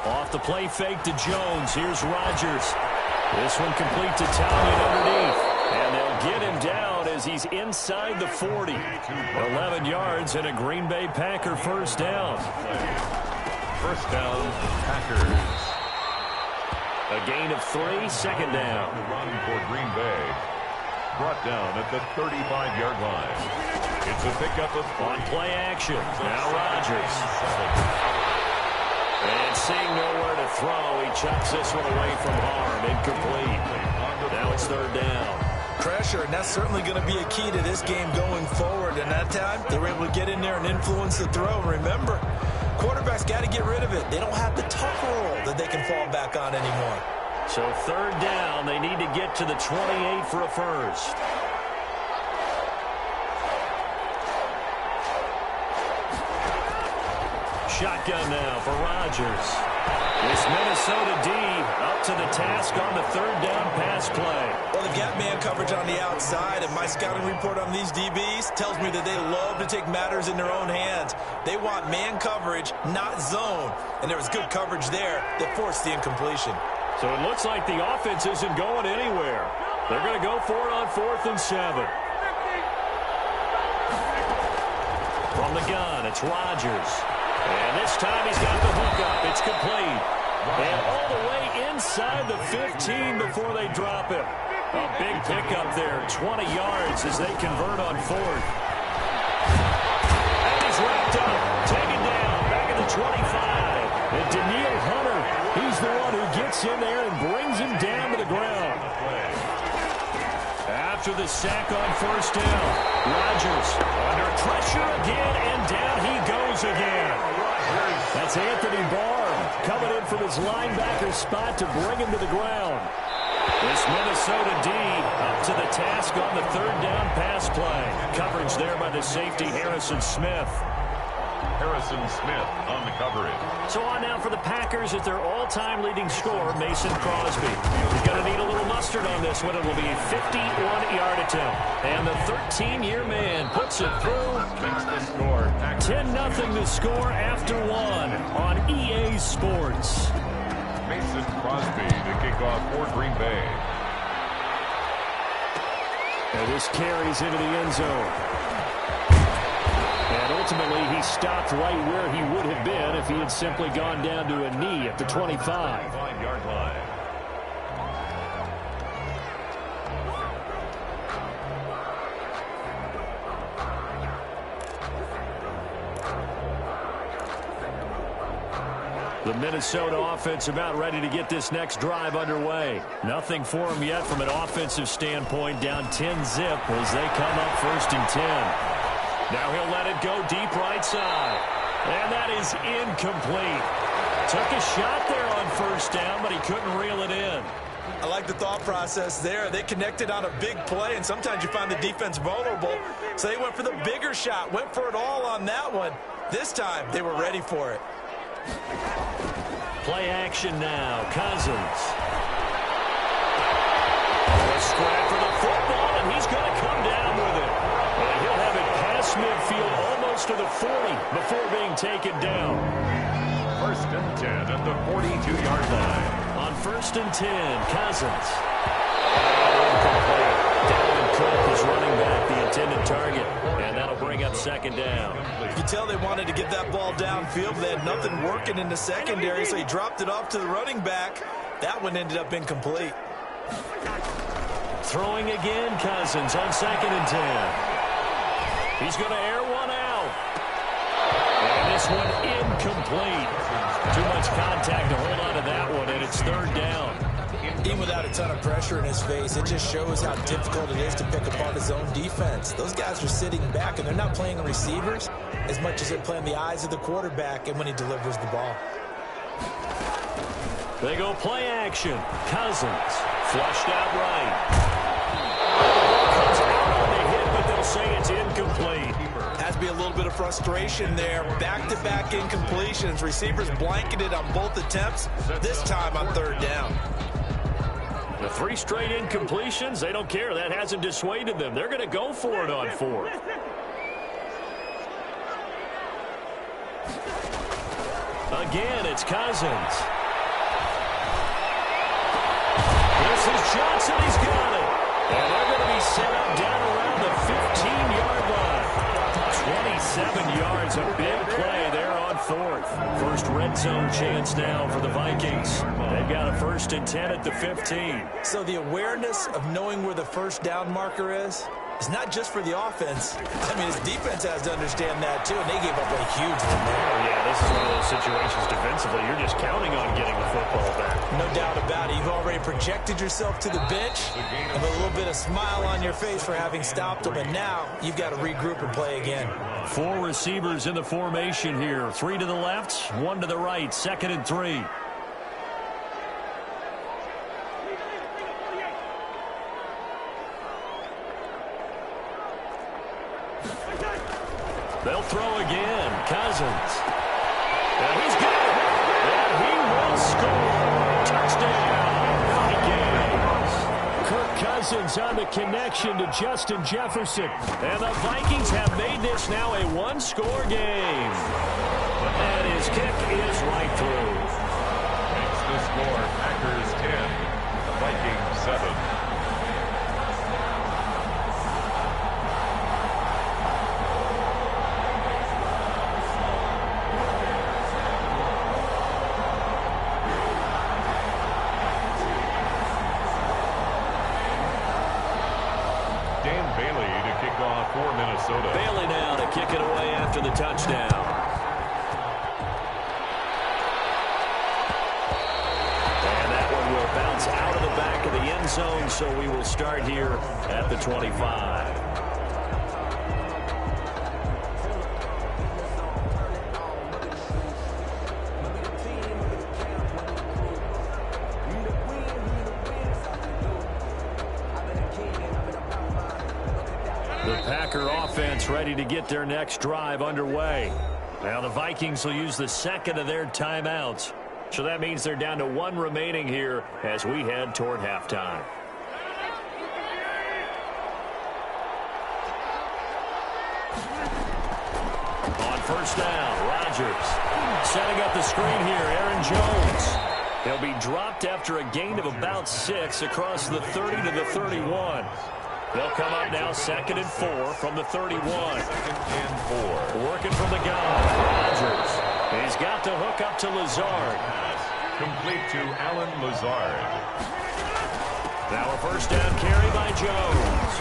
Speaker 1: Off the play fake to Jones. Here's Rodgers. This one complete to Townsend underneath. And they'll get him down as he's inside the 40. 11 yards and a Green Bay Packer first down.
Speaker 2: First down, Packers.
Speaker 1: A gain of 3, second down.
Speaker 2: Run for Green Bay. Brought down at the 35-yard line. It's a pickup of
Speaker 1: on play action. Now Rodgers. And seeing nowhere to throw, he chucks this one away from harm. Incomplete. Now it's 3rd down.
Speaker 3: Pressure, and that's certainly going to be a key to this game going forward. And that time, they were able to get in there and influence the throw. Remember, quarterbacks got to get rid of it. They don't have the tough roll that they can fall back on anymore.
Speaker 1: So 3rd down, they need to get to the 28 for a first. Shotgun now for Rodgers. This Minnesota D up to the task on the 3rd down pass play.
Speaker 3: Well, they've got man coverage on the outside, and my scouting report on these DBs tells me that they love to take matters in their own hands. They want man coverage, not zone. And there was good coverage there that forced the incompletion.
Speaker 1: So it looks like the offense isn't going anywhere. They're going to go for it on 4th and 7. From the gun, it's Rodgers. And this time he's got the hook up. It's complete. And all the way inside the 15 before they drop him. A big pickup there, 20 yards as they convert on 4th. And he's wrapped up, taken down, back at the 25. And Daniil Hunter, he's the one who gets in there and brings him down to the ground. After the sack on 1st down, Rodgers under pressure again, and down he goes again. That's Anthony Barr coming in from his linebacker spot to bring him to the ground. This Minnesota D up to the task on the 3rd down pass play. Coverage there by the safety, Harrison Smith.
Speaker 2: Harrison Smith on the coverage.
Speaker 1: So on now for the Packers at their all-time leading scorer, Mason Crosby. He's going to need a little mustard on this one. It will be a 51-yard attempt. And the 13-year man puts it through.
Speaker 2: Makes the score.
Speaker 1: 10-0 to score after 1 on EA Sports.
Speaker 2: Mason Crosby to kick off for Green Bay.
Speaker 1: And this carries into the end zone. And ultimately, he stopped right where he would have been if he had simply gone down to a knee at the 25.
Speaker 2: 5-yard line.
Speaker 1: The Minnesota offense about ready to get this next drive underway. Nothing for them yet from an offensive standpoint, down 10-0 as they come up 1st and 10. Now he'll let it go deep right side. And that is incomplete. Took a shot there on first down, but he couldn't reel it in.
Speaker 3: I like the thought process there. They connected on a big play, and sometimes you find the defense vulnerable. So they went for the bigger shot, went for it all on that one. This time, they were ready for it.
Speaker 1: Play action now. Cousins. A scrap for the football, and he's going to come down with it. And he'll have it past midfield almost to the 40 before being taken down.
Speaker 2: 1st and 10 at the 42-yard line.
Speaker 1: On 1st and 10, Cousins. Incomplete. Dalvin Cook is running back the intended target, and that'll bring up 2nd down.
Speaker 3: You can tell they wanted to get that ball downfield. They had nothing working in the secondary, so he dropped it off to the running back. That one ended up incomplete.
Speaker 1: Throwing again, Cousins on 2nd and 10. He's going to air one out. And this one incomplete. Too much contact to hold on to that one, and it's 3rd down.
Speaker 3: Even without a ton of pressure in his face, it just shows how difficult it is to pick apart his own defense. Those guys are sitting back, and they're not playing receivers as much as they're playing the eyes of the quarterback and when he delivers the ball.
Speaker 1: They go play action. Cousins flushed out right. Comes out on the hit, but they'll say it's incomplete.
Speaker 3: Has to be a little bit of frustration there. Back-to-back incompletions. Receivers blanketed on both attempts, this time on 3rd down.
Speaker 1: The 3 straight incompletions, they don't care. That hasn't dissuaded them. They're going to go for it on 4th. Again, it's Cousins. This is Johnson. He's got it. And they're going to be set up down around the 15-yard line. 27 yards, a big play there on 4th. First red zone chance now for the Vikings. They've got a 1st and 10 at the 15.
Speaker 3: So the awareness of knowing where the 1st down marker is not just for the offense. I mean, his defense has to understand that, too, and they gave up a huge one there.
Speaker 1: Oh, yeah, this is one of those situations defensively. You're just counting on getting the football back.
Speaker 3: No doubt about it. You've already projected yourself to the bench and a little bit of smile on your face for having stopped them, and now you've got to regroup and play again.
Speaker 1: 4 receivers in the formation here. 3 to the left, 1 to the right. 2nd and 3. They'll throw again. Cousins. And he's got it. And he will score. Touchdown. Vikings. Kirk Cousins on the connection to Justin Jefferson. And the Vikings have made this now a 1-score game. And his kick is right through.
Speaker 2: Makes the score Packers 10, the Vikings 7. For Minnesota.
Speaker 1: Bailey now to kick it away after the touchdown. And that one will bounce out of the back of the end zone, so we will start here at the 25. Packer offense ready to get their next drive underway. Now the Vikings will use the 2nd of their timeouts. So that means they're down to 1 remaining here as we head toward halftime. On 1st down, Rodgers setting up the screen here. Aaron Jones. He'll be dropped after a gain of about 6 across the 30 to the 31. They'll come up now 2nd and 4 from the 31.
Speaker 2: 2nd and 4.
Speaker 1: Working from the gun. Rodgers. He's got the hook up to Lazard.
Speaker 2: Complete to Alan Lazard.
Speaker 1: Now a 1st down carry by Jones.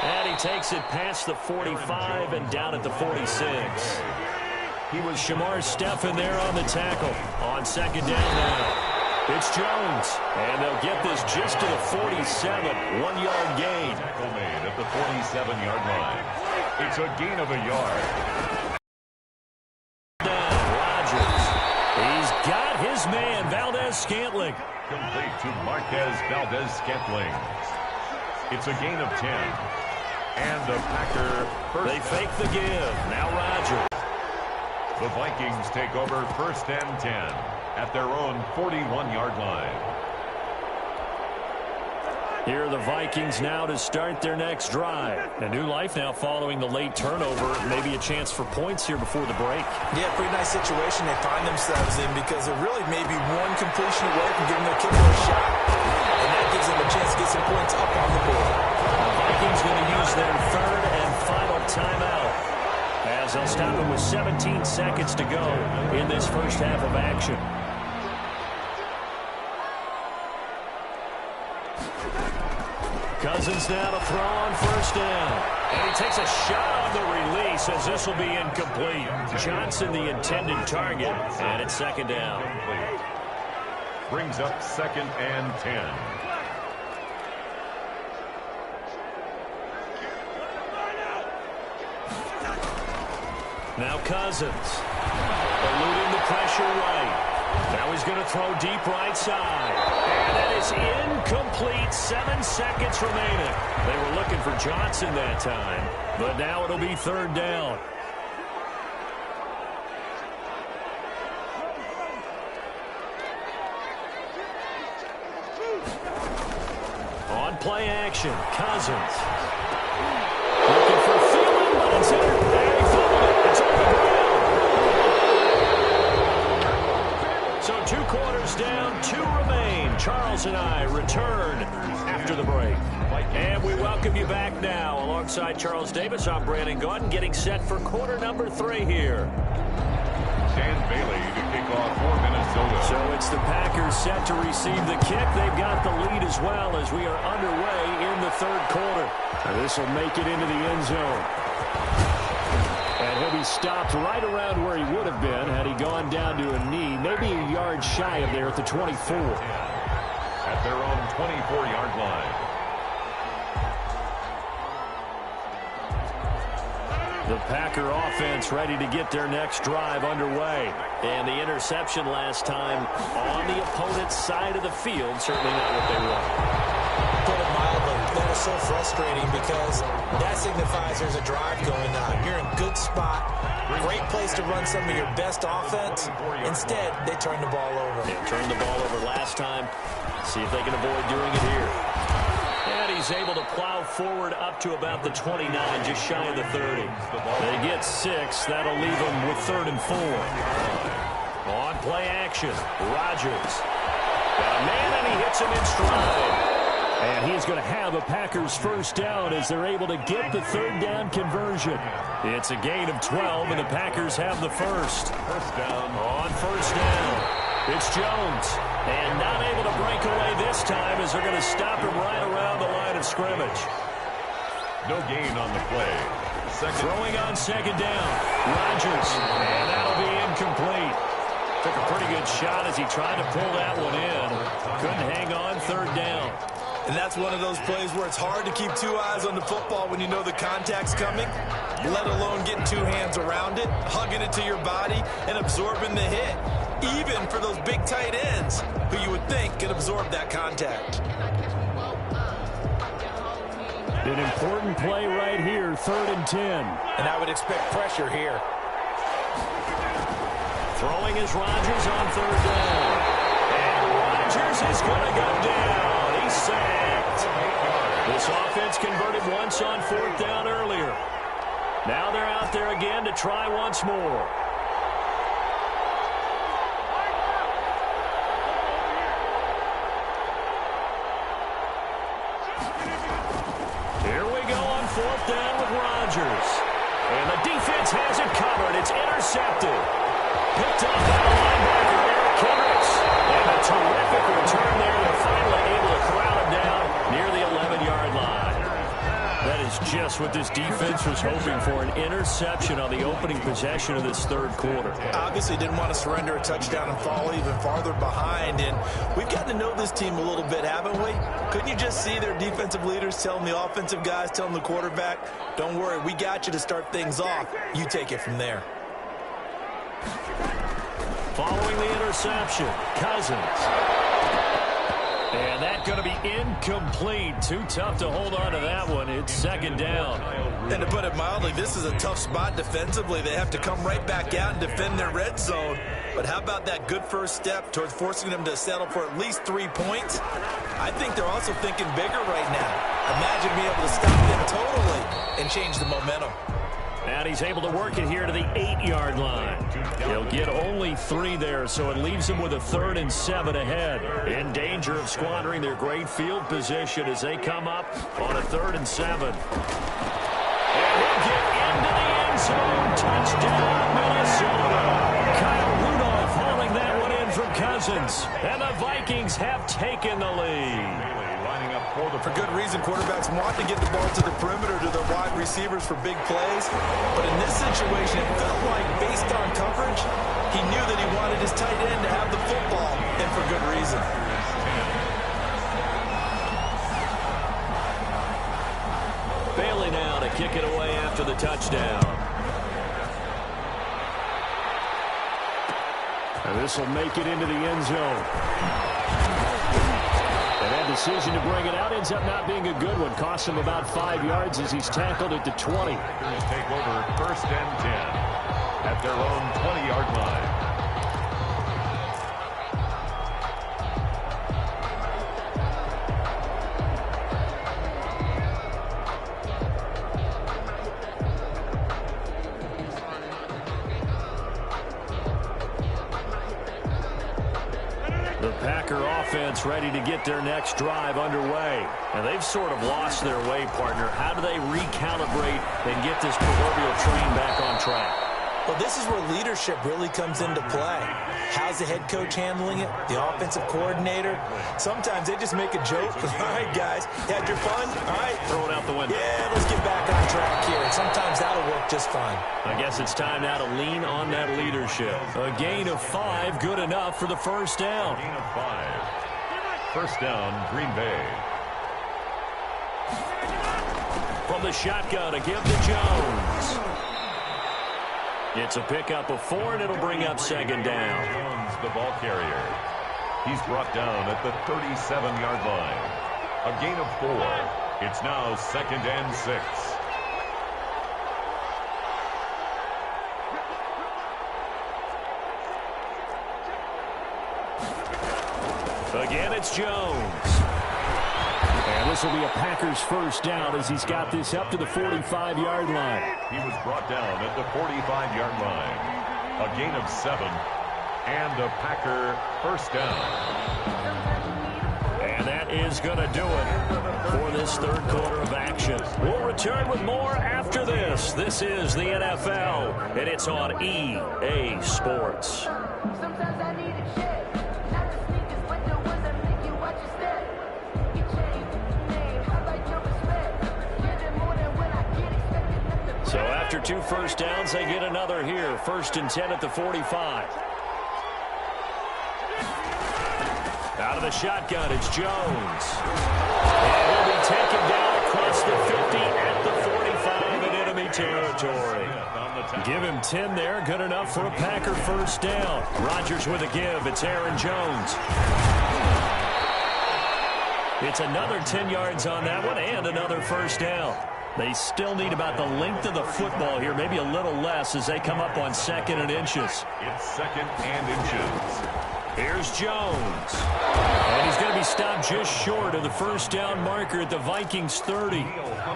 Speaker 1: And he takes it past the 45 and down at the 46. He was Shamar Stephen there on the tackle. On 2nd down now. It's Jones, and they'll get this just to the 47, 1-yard gain.
Speaker 2: Tackle made at the 47-yard line. It's a gain of a yard.
Speaker 1: Rodgers. He's got his man, Valdez-Scantling.
Speaker 2: Complete to Marquez Valdez-Scantling. It's a gain of 10. And the Packer first.
Speaker 1: They fake the give. Now Rodgers.
Speaker 2: The Vikings take over 1st and 10 at their own 41-yard line.
Speaker 1: Here are the Vikings now to start their next drive. A new life now following the late turnover. Maybe a chance for points here before the break.
Speaker 3: Yeah, pretty nice situation they find themselves in because they're really maybe one completion away from giving their kicker a shot. And that gives them a chance to get some points up on the board.
Speaker 1: The Vikings going to use their third and final timeout, as they'll stop it with 17 seconds to go in this first half of action. Cousins now to throw on 1st down. And he takes a shot on the release as this will be incomplete. Johnson the intended target, and it's 2nd down.
Speaker 2: Brings up 2nd and 10.
Speaker 1: Now Cousins, eluding the pressure right. Now he's going to throw deep right side. And that is incomplete. 7 seconds remaining. They were looking for Johnson that time, but now it'll be 3rd down. On play action, Cousins. Looking for Thielen, but it's in. And he fumbled it. It's on the ground. So 2 quarters down, 2 remain. Charles and I return after the break. And we welcome you back now. Alongside Charles Davis, I'm Brandon Gaudin, getting set for quarter number 3 here.
Speaker 2: Dan Bailey to kick off for Minnesota.
Speaker 1: So it's the Packers set to receive the kick. They've got the lead as well as we are underway in the 3rd quarter. This will make it into the end zone. And he'll be stopped right around where he would have been had he gone down to a knee, maybe a yard shy of there at the 24.
Speaker 2: At their own 24-yard line.
Speaker 1: The Packer offense ready to get their next drive underway. And the interception last time on the opponent's side of the field, certainly not what they want.
Speaker 3: Put it mildly, that is so frustrating because that signifies there's a drive going on. You're in a good spot, great place to run some of your best offense. Instead, they turn the ball over.
Speaker 1: They turned the ball over last time. See if they can avoid doing it here. And he's able to plow forward up to about the 29, just shy of the 30. They get 6. That'll leave them with 3rd and 4. On play action, Rodgers. Got a man, and he hits him in stride. And he's going to have a Packers 1st down as they're able to get the 3rd down conversion. It's a gain of 12, and the Packers have the 1st.
Speaker 2: 1st down.
Speaker 1: On 1st down. It's Jones, and not able to break away this time as they're going to stop him right around the line of scrimmage.
Speaker 2: No gain on the play.
Speaker 1: Throwing on 2nd down. Rodgers, and that'll be incomplete. Took a pretty good shot as he tried to pull that one in. Couldn't hang on. 3rd down.
Speaker 3: And that's one of those plays where it's hard to keep 2 eyes on the football when you know the contact's coming, let alone getting 2 hands around it, hugging it to your body, and absorbing the hit. Even for those big tight ends who you would think could absorb that contact.
Speaker 1: An important play right here, 3rd and 10.
Speaker 3: And I would expect pressure here.
Speaker 1: Throwing is Rodgers on 3rd down. And Rodgers is going to go down. He's sacked. This offense converted once on 4th down earlier. Now they're out there again to try once more. Here we go on 4th down with Rodgers. And the defense has it covered. It's intercepted. Picked up by the linebacker, Eric Kendricks. And a terrific return there. They're finally able to corral him down near the 11-yard line. That is Just what this defense was hoping for, an interception on the opening possession of this third quarter.
Speaker 3: Obviously didn't want to surrender a touchdown and fall even farther behind. And we've gotten to know this team a little bit, haven't we? Couldn't you just see their defensive leaders telling the offensive guys, telling the quarterback, don't worry, we got you to start things off. You take it from there.
Speaker 1: Following the interception, Cousins. And that's going to be incomplete. Too tough to hold on to that one. It's second down.
Speaker 3: And to put it mildly, this is a tough spot defensively. They have to come right back out and defend their red zone. But how about that good first step towards forcing them to settle for at least 3 points? I think they're also thinking bigger right now. Imagine being able to stop them totally and change the momentum.
Speaker 1: And he's able to work it here to the 8-yard line. He'll get only 3 there, so it leaves him with a 3rd and 7 ahead. In danger of squandering their great field position as they come up on a 3rd and 7. And he'll get into the end zone. Touchdown, Minnesota. Kyle Rudolph hauling that one in from Cousins. And the Vikings have taken the lead.
Speaker 3: For good reason, quarterbacks want to get the ball to the perimeter to their wide receivers for big plays. But in this situation, it felt like, based on coverage, he knew that he wanted his tight end to have the football, and for good reason.
Speaker 1: Bailey now to kick it away after the touchdown. And this will make it into the end zone. And that decision to bring it out ends up not being a good one. Costs him about 5 yards as he's tackled at the 20.
Speaker 2: Take over 1st and 10 at their own 20-yard line.
Speaker 1: The Packer offense ready to get their next drive underway. And they've sort of lost their way, partner. How do they recalibrate and get this proverbial train back on track?
Speaker 3: Well, this is where leadership really comes into play. How's the head coach handling it? The offensive coordinator? Sometimes they just make a joke. All right, guys, you had your fun? All right.
Speaker 1: Throw it out the window.
Speaker 3: Yeah, let's get back on track here. And sometimes that'll work just fine.
Speaker 1: I guess it's time now to lean on that leadership. A gain of 5, good enough for the first down.
Speaker 2: Gain of 5. 1st down, Green Bay.
Speaker 1: From the shotgun, a give to Jones. It's a pickup of 4, and it'll bring up second down.
Speaker 2: Jones, the ball carrier. He's brought down at the 37-yard line. A gain of 4. It's now 2nd and 6.
Speaker 1: Again, it's Jones. And this will be a Packers first down as he's got this up to the 45-yard line.
Speaker 2: He was brought down at the 45-yard line. A gain of 7 and a Packer first down.
Speaker 1: And that is going to do it for this third quarter of action. We'll return with more after this. This is the NFL, and it's on EA Sports. So after 2 first downs, they get another here. 1st and 10 at the 45. Out of the shotgun, it's Jones. And he'll be taken down across the 50 at the 45 in enemy territory. Give him 10 there. Good enough for a Packer first down. Rodgers with a give. It's Aaron Jones. It's another 10 yards on that one and another first down. They still need about the length of the football here, maybe a little less as they come up on 2nd and inches.
Speaker 2: It's 2nd and inches.
Speaker 1: Here's Jones. And he's going to be stopped just short of the first down marker at the Vikings 30.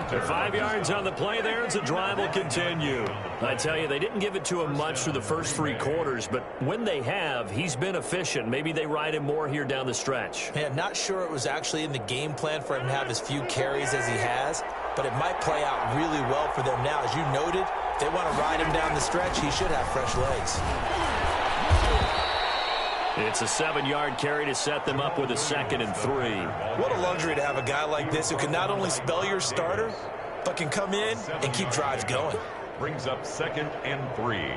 Speaker 1: 5 yards on the play there as the drive will continue. I tell you, they didn't give it to him much through the first 3 quarters, but when they have, he's been efficient. Maybe they ride him more here down the stretch.
Speaker 3: Man, I'm not sure it was actually in the game plan for him to have as few carries as he has, but it might play out really well for them now. As you noted, if they want to ride him down the stretch, he should have fresh legs.
Speaker 1: It's a 7-yard carry to set them up with a 2nd and 3.
Speaker 3: What a luxury to have a guy like this who can not only spell your starter, but can come in and keep drives going.
Speaker 2: Brings up 2nd and 3.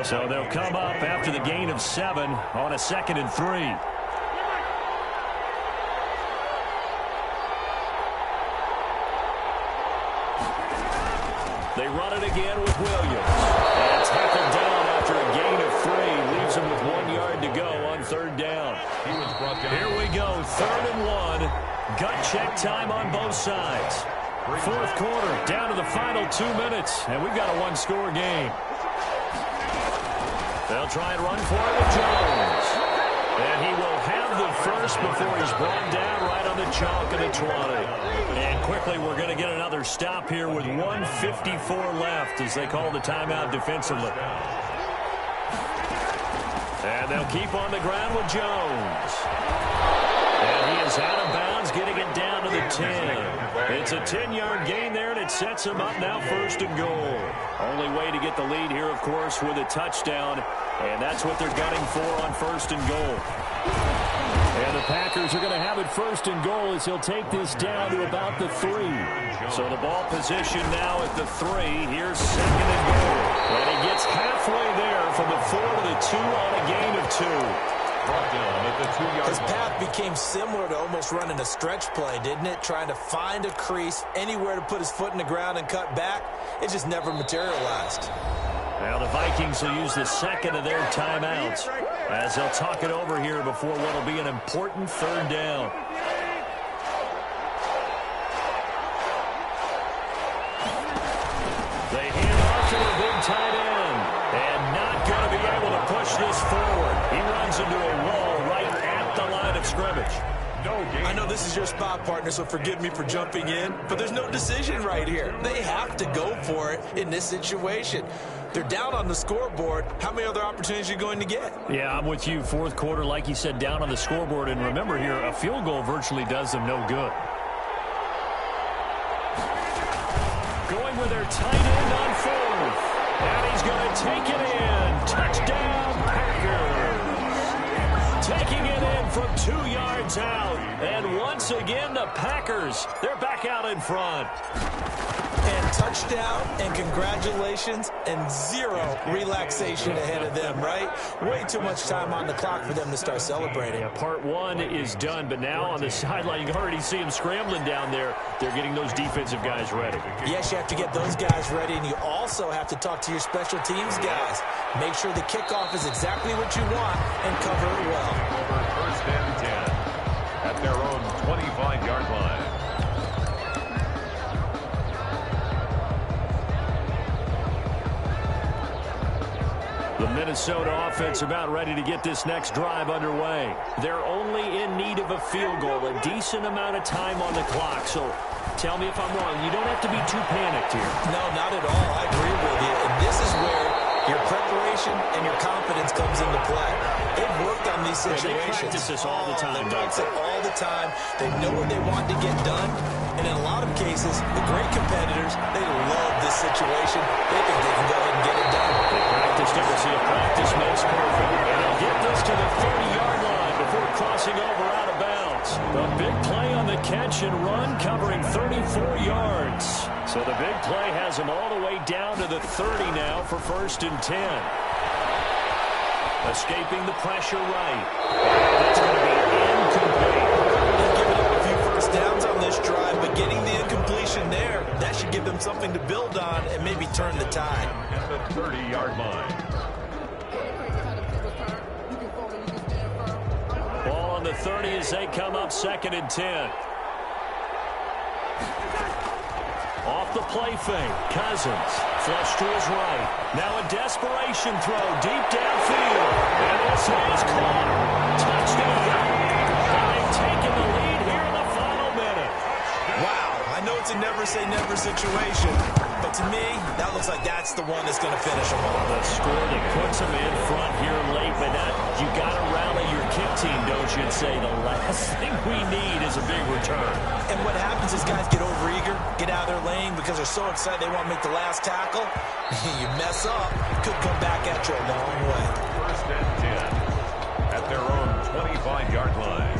Speaker 1: So they'll come up after the gain of 7 on a 2nd and 3. They run it again with Williams. And tackled down after a gain of 3. Leaves him with 1 yard to go on 3rd down.
Speaker 2: He was brought down.
Speaker 1: Here we go, 3rd and 1. Gut check time on both sides. 4th quarter, down to the final 2 minutes, and we've got a 1-score game. They'll try and run for it with Jones. And he will have the first before he's brought down right on the chalk of the 20. And quickly, we're going to get another stop here with 1:54 left as they call the timeout defensively. And they'll keep on the ground with Jones. And he is out of bounds, getting it down to the 10. It's a 10-yard gain there, and it sets him up now 1st and goal. Only way to get the lead here, of course, with a touchdown. And that's what they're gunning for on 1st and goal. And the Packers are going to have it 1st and goal as he'll take this down to about the 3. So the ball position now at the 3. Here's 2nd and goal. And he gets halfway there from the 4 to the 2 on a gain of 2.
Speaker 3: His path became similar to almost running a stretch play, didn't it? Trying to find a crease, anywhere to put his foot in the ground and cut back. It just never materialized.
Speaker 1: Now the Vikings will use the 2nd of their timeouts as they'll talk it over here before what will be an important 3rd down. They hand off to the big tight end and not going to be able to push this forward. He runs into a wall right at the line of scrimmage.
Speaker 3: I know this is your spot, partner, so forgive me for jumping in, but there's no decision right here. They have to go for it in this situation. They're down on the scoreboard. How many other opportunities are you going to get?
Speaker 1: Yeah, I'm with you. 4th quarter, like you said, down on the scoreboard. And remember here, a field goal virtually does them no good. Going with their tight end on 4th. And he's going to take it in. Touchdown, Packers. Taking it in from 2 yards out. And once again, the Packers, they're back out in front.
Speaker 3: And touchdown, and congratulations, and 0 relaxation ahead of them, right? Way too much time on the clock for them to start celebrating.
Speaker 1: Yeah, part 1 is done, but now on the sideline, you can already see them scrambling down there. They're getting those defensive guys ready.
Speaker 3: Yes, you have to get those guys ready, and you also have to talk to your special teams guys. Make sure the kickoff is exactly what you want and cover it well.
Speaker 2: Over 1st and 10 at their own 25-yard line.
Speaker 1: The Minnesota offense about ready to get this next drive underway. They're only in need of a field goal, a decent amount of time on the clock. So tell me if I'm wrong. You don't have to be too panicked here.
Speaker 3: No, not at all. I agree with you. And this is where your preparation and your confidence comes into play. They've worked on these situations.
Speaker 1: They practice this all the time.
Speaker 3: They practice it all the time. They know what they want to get done. And in a lot of cases, the great competitors, they love this situation. They think they can go ahead and get it done.
Speaker 1: They practiced it. We'll see if practice makes perfect. And they'll get this to the 30-yard line before crossing over out of bounds. The big play on the catch and run covering 34 yards. So the big play has them all the way down to the 30 now for 1st and 10. Escaping the pressure right. That's going to be incomplete.
Speaker 3: They've given up a few first downs on this drive, but getting the incompletion there, that should give them something to build on and maybe turn the tide.
Speaker 2: At the 30-yard line.
Speaker 1: Ball on the 30 as they come up 2nd and 10. Off the play fake, Cousins, flush to his right. Now a desperation throw, deep downfield. And this is caught. Touchdown. And they've taken the lead here in the final minute.
Speaker 3: Wow, I know it's a never-say-never situation, but to me, that looks like that's the one that's going to finish them all.
Speaker 1: The score that puts them in front here late, but you got to rally your kick team, don't you, and say the last thing we need is a big return.
Speaker 3: And what happens is guys get overeager, get out of their lane because they're so excited they want to make the last tackle. You mess up, could come back at you a long way.
Speaker 2: 1st and 10 at their own 25-yard line.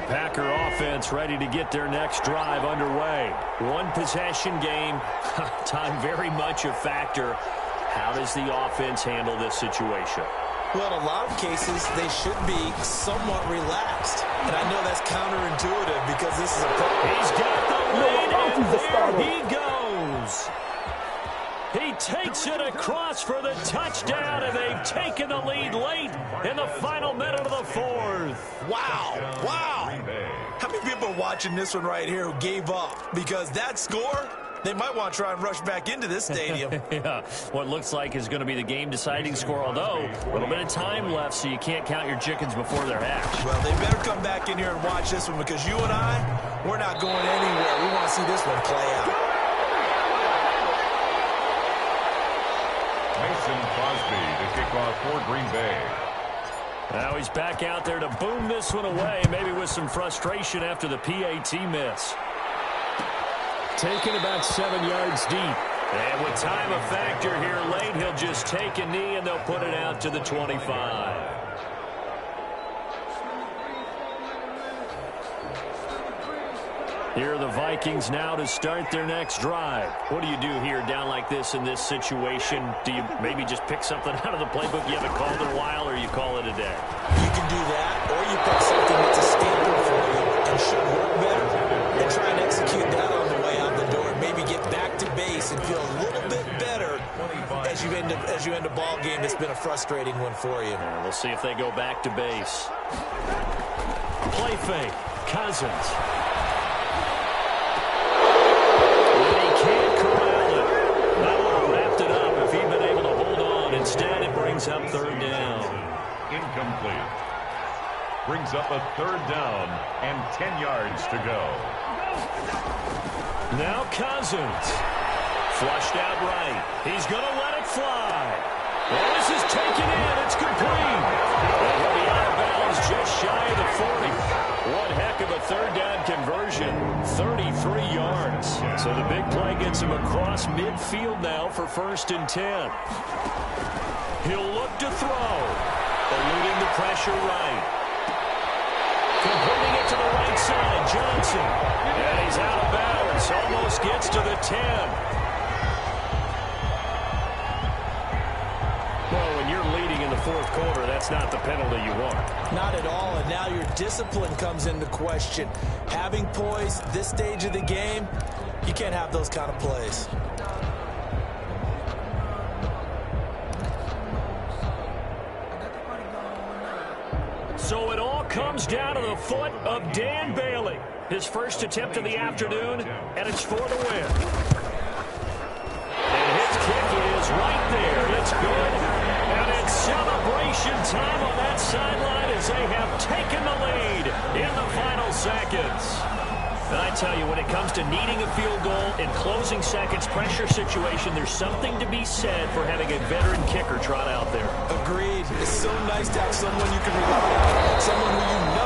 Speaker 1: Packer offense ready to get their next drive underway. One possession game. Time very much a factor. How does the offense handle this situation?
Speaker 3: Well, in a lot of cases, they should be somewhat relaxed. And I know that's counterintuitive because this is a problem.
Speaker 1: He's got the lead, and there he goes. He takes it across for the touchdown, and they've taken the lead late in the final minute of the fourth.
Speaker 3: Wow. How many people are watching this one right here who gave up? Because that score, they might want to try and rush back into this stadium.
Speaker 1: Yeah, what looks like is going to be the game-deciding score, although a little bit of time left, so you can't count your chickens before they're hatched.
Speaker 3: Well, they better come back in here and watch this one because you and I, we're not going anywhere. We want to see this one play out.
Speaker 2: Mason Crosby to kick off for Green Bay.
Speaker 1: Now he's back out there to boom this one away, maybe with some frustration after the PAT miss. Taken about 7 yards deep. And with time a factor here late, he'll just take a knee and they'll put it out to the 25. Here are the Vikings now to start their next drive. What do you do here down like this in this situation? Do you maybe just pick something out of the playbook you haven't called in a while, or you call it a day?
Speaker 3: You can do that, or you pick something that's a staple for you and should work better and try and execute that on the way out the door. Maybe get back to base and feel a little bit better as you end a ball game that's been a frustrating one for you.
Speaker 1: Yeah, we'll see if they go back to base. Play fake. Cousins. Instead, it brings up third down.
Speaker 2: Incomplete. Brings up a third down and 10 yards to go.
Speaker 1: Now Cousins. Flushed out right. He's going to let it fly. Well, this is taken in. It's complete. And he'll be out of bounds just shy of the 40. One heck of a third down conversion. 33 yards. So the big play gets him across midfield now for 1st and 10. He'll look to throw. Eluding the pressure right. Completing it to the right side. Johnson. And he's out of bounds. Almost gets to the 10. Well, when you're leading in the fourth quarter, that's not the penalty you want.
Speaker 3: Not at all, and now your discipline comes into question. Having poise this stage of the game, you can't have those kind of plays.
Speaker 1: So it all comes down to the foot of Dan Bailey. His first attempt of the afternoon, and it's for the win. And his kick is right there. It's good. And it's celebration time on that sideline as they have taken the lead in the final seconds. And I tell you, when it comes to needing a field goal in closing seconds, pressure situation, there's something to be said for having a veteran kicker trot out there.
Speaker 3: Agreed. It's so nice to have someone you can rely on, someone who you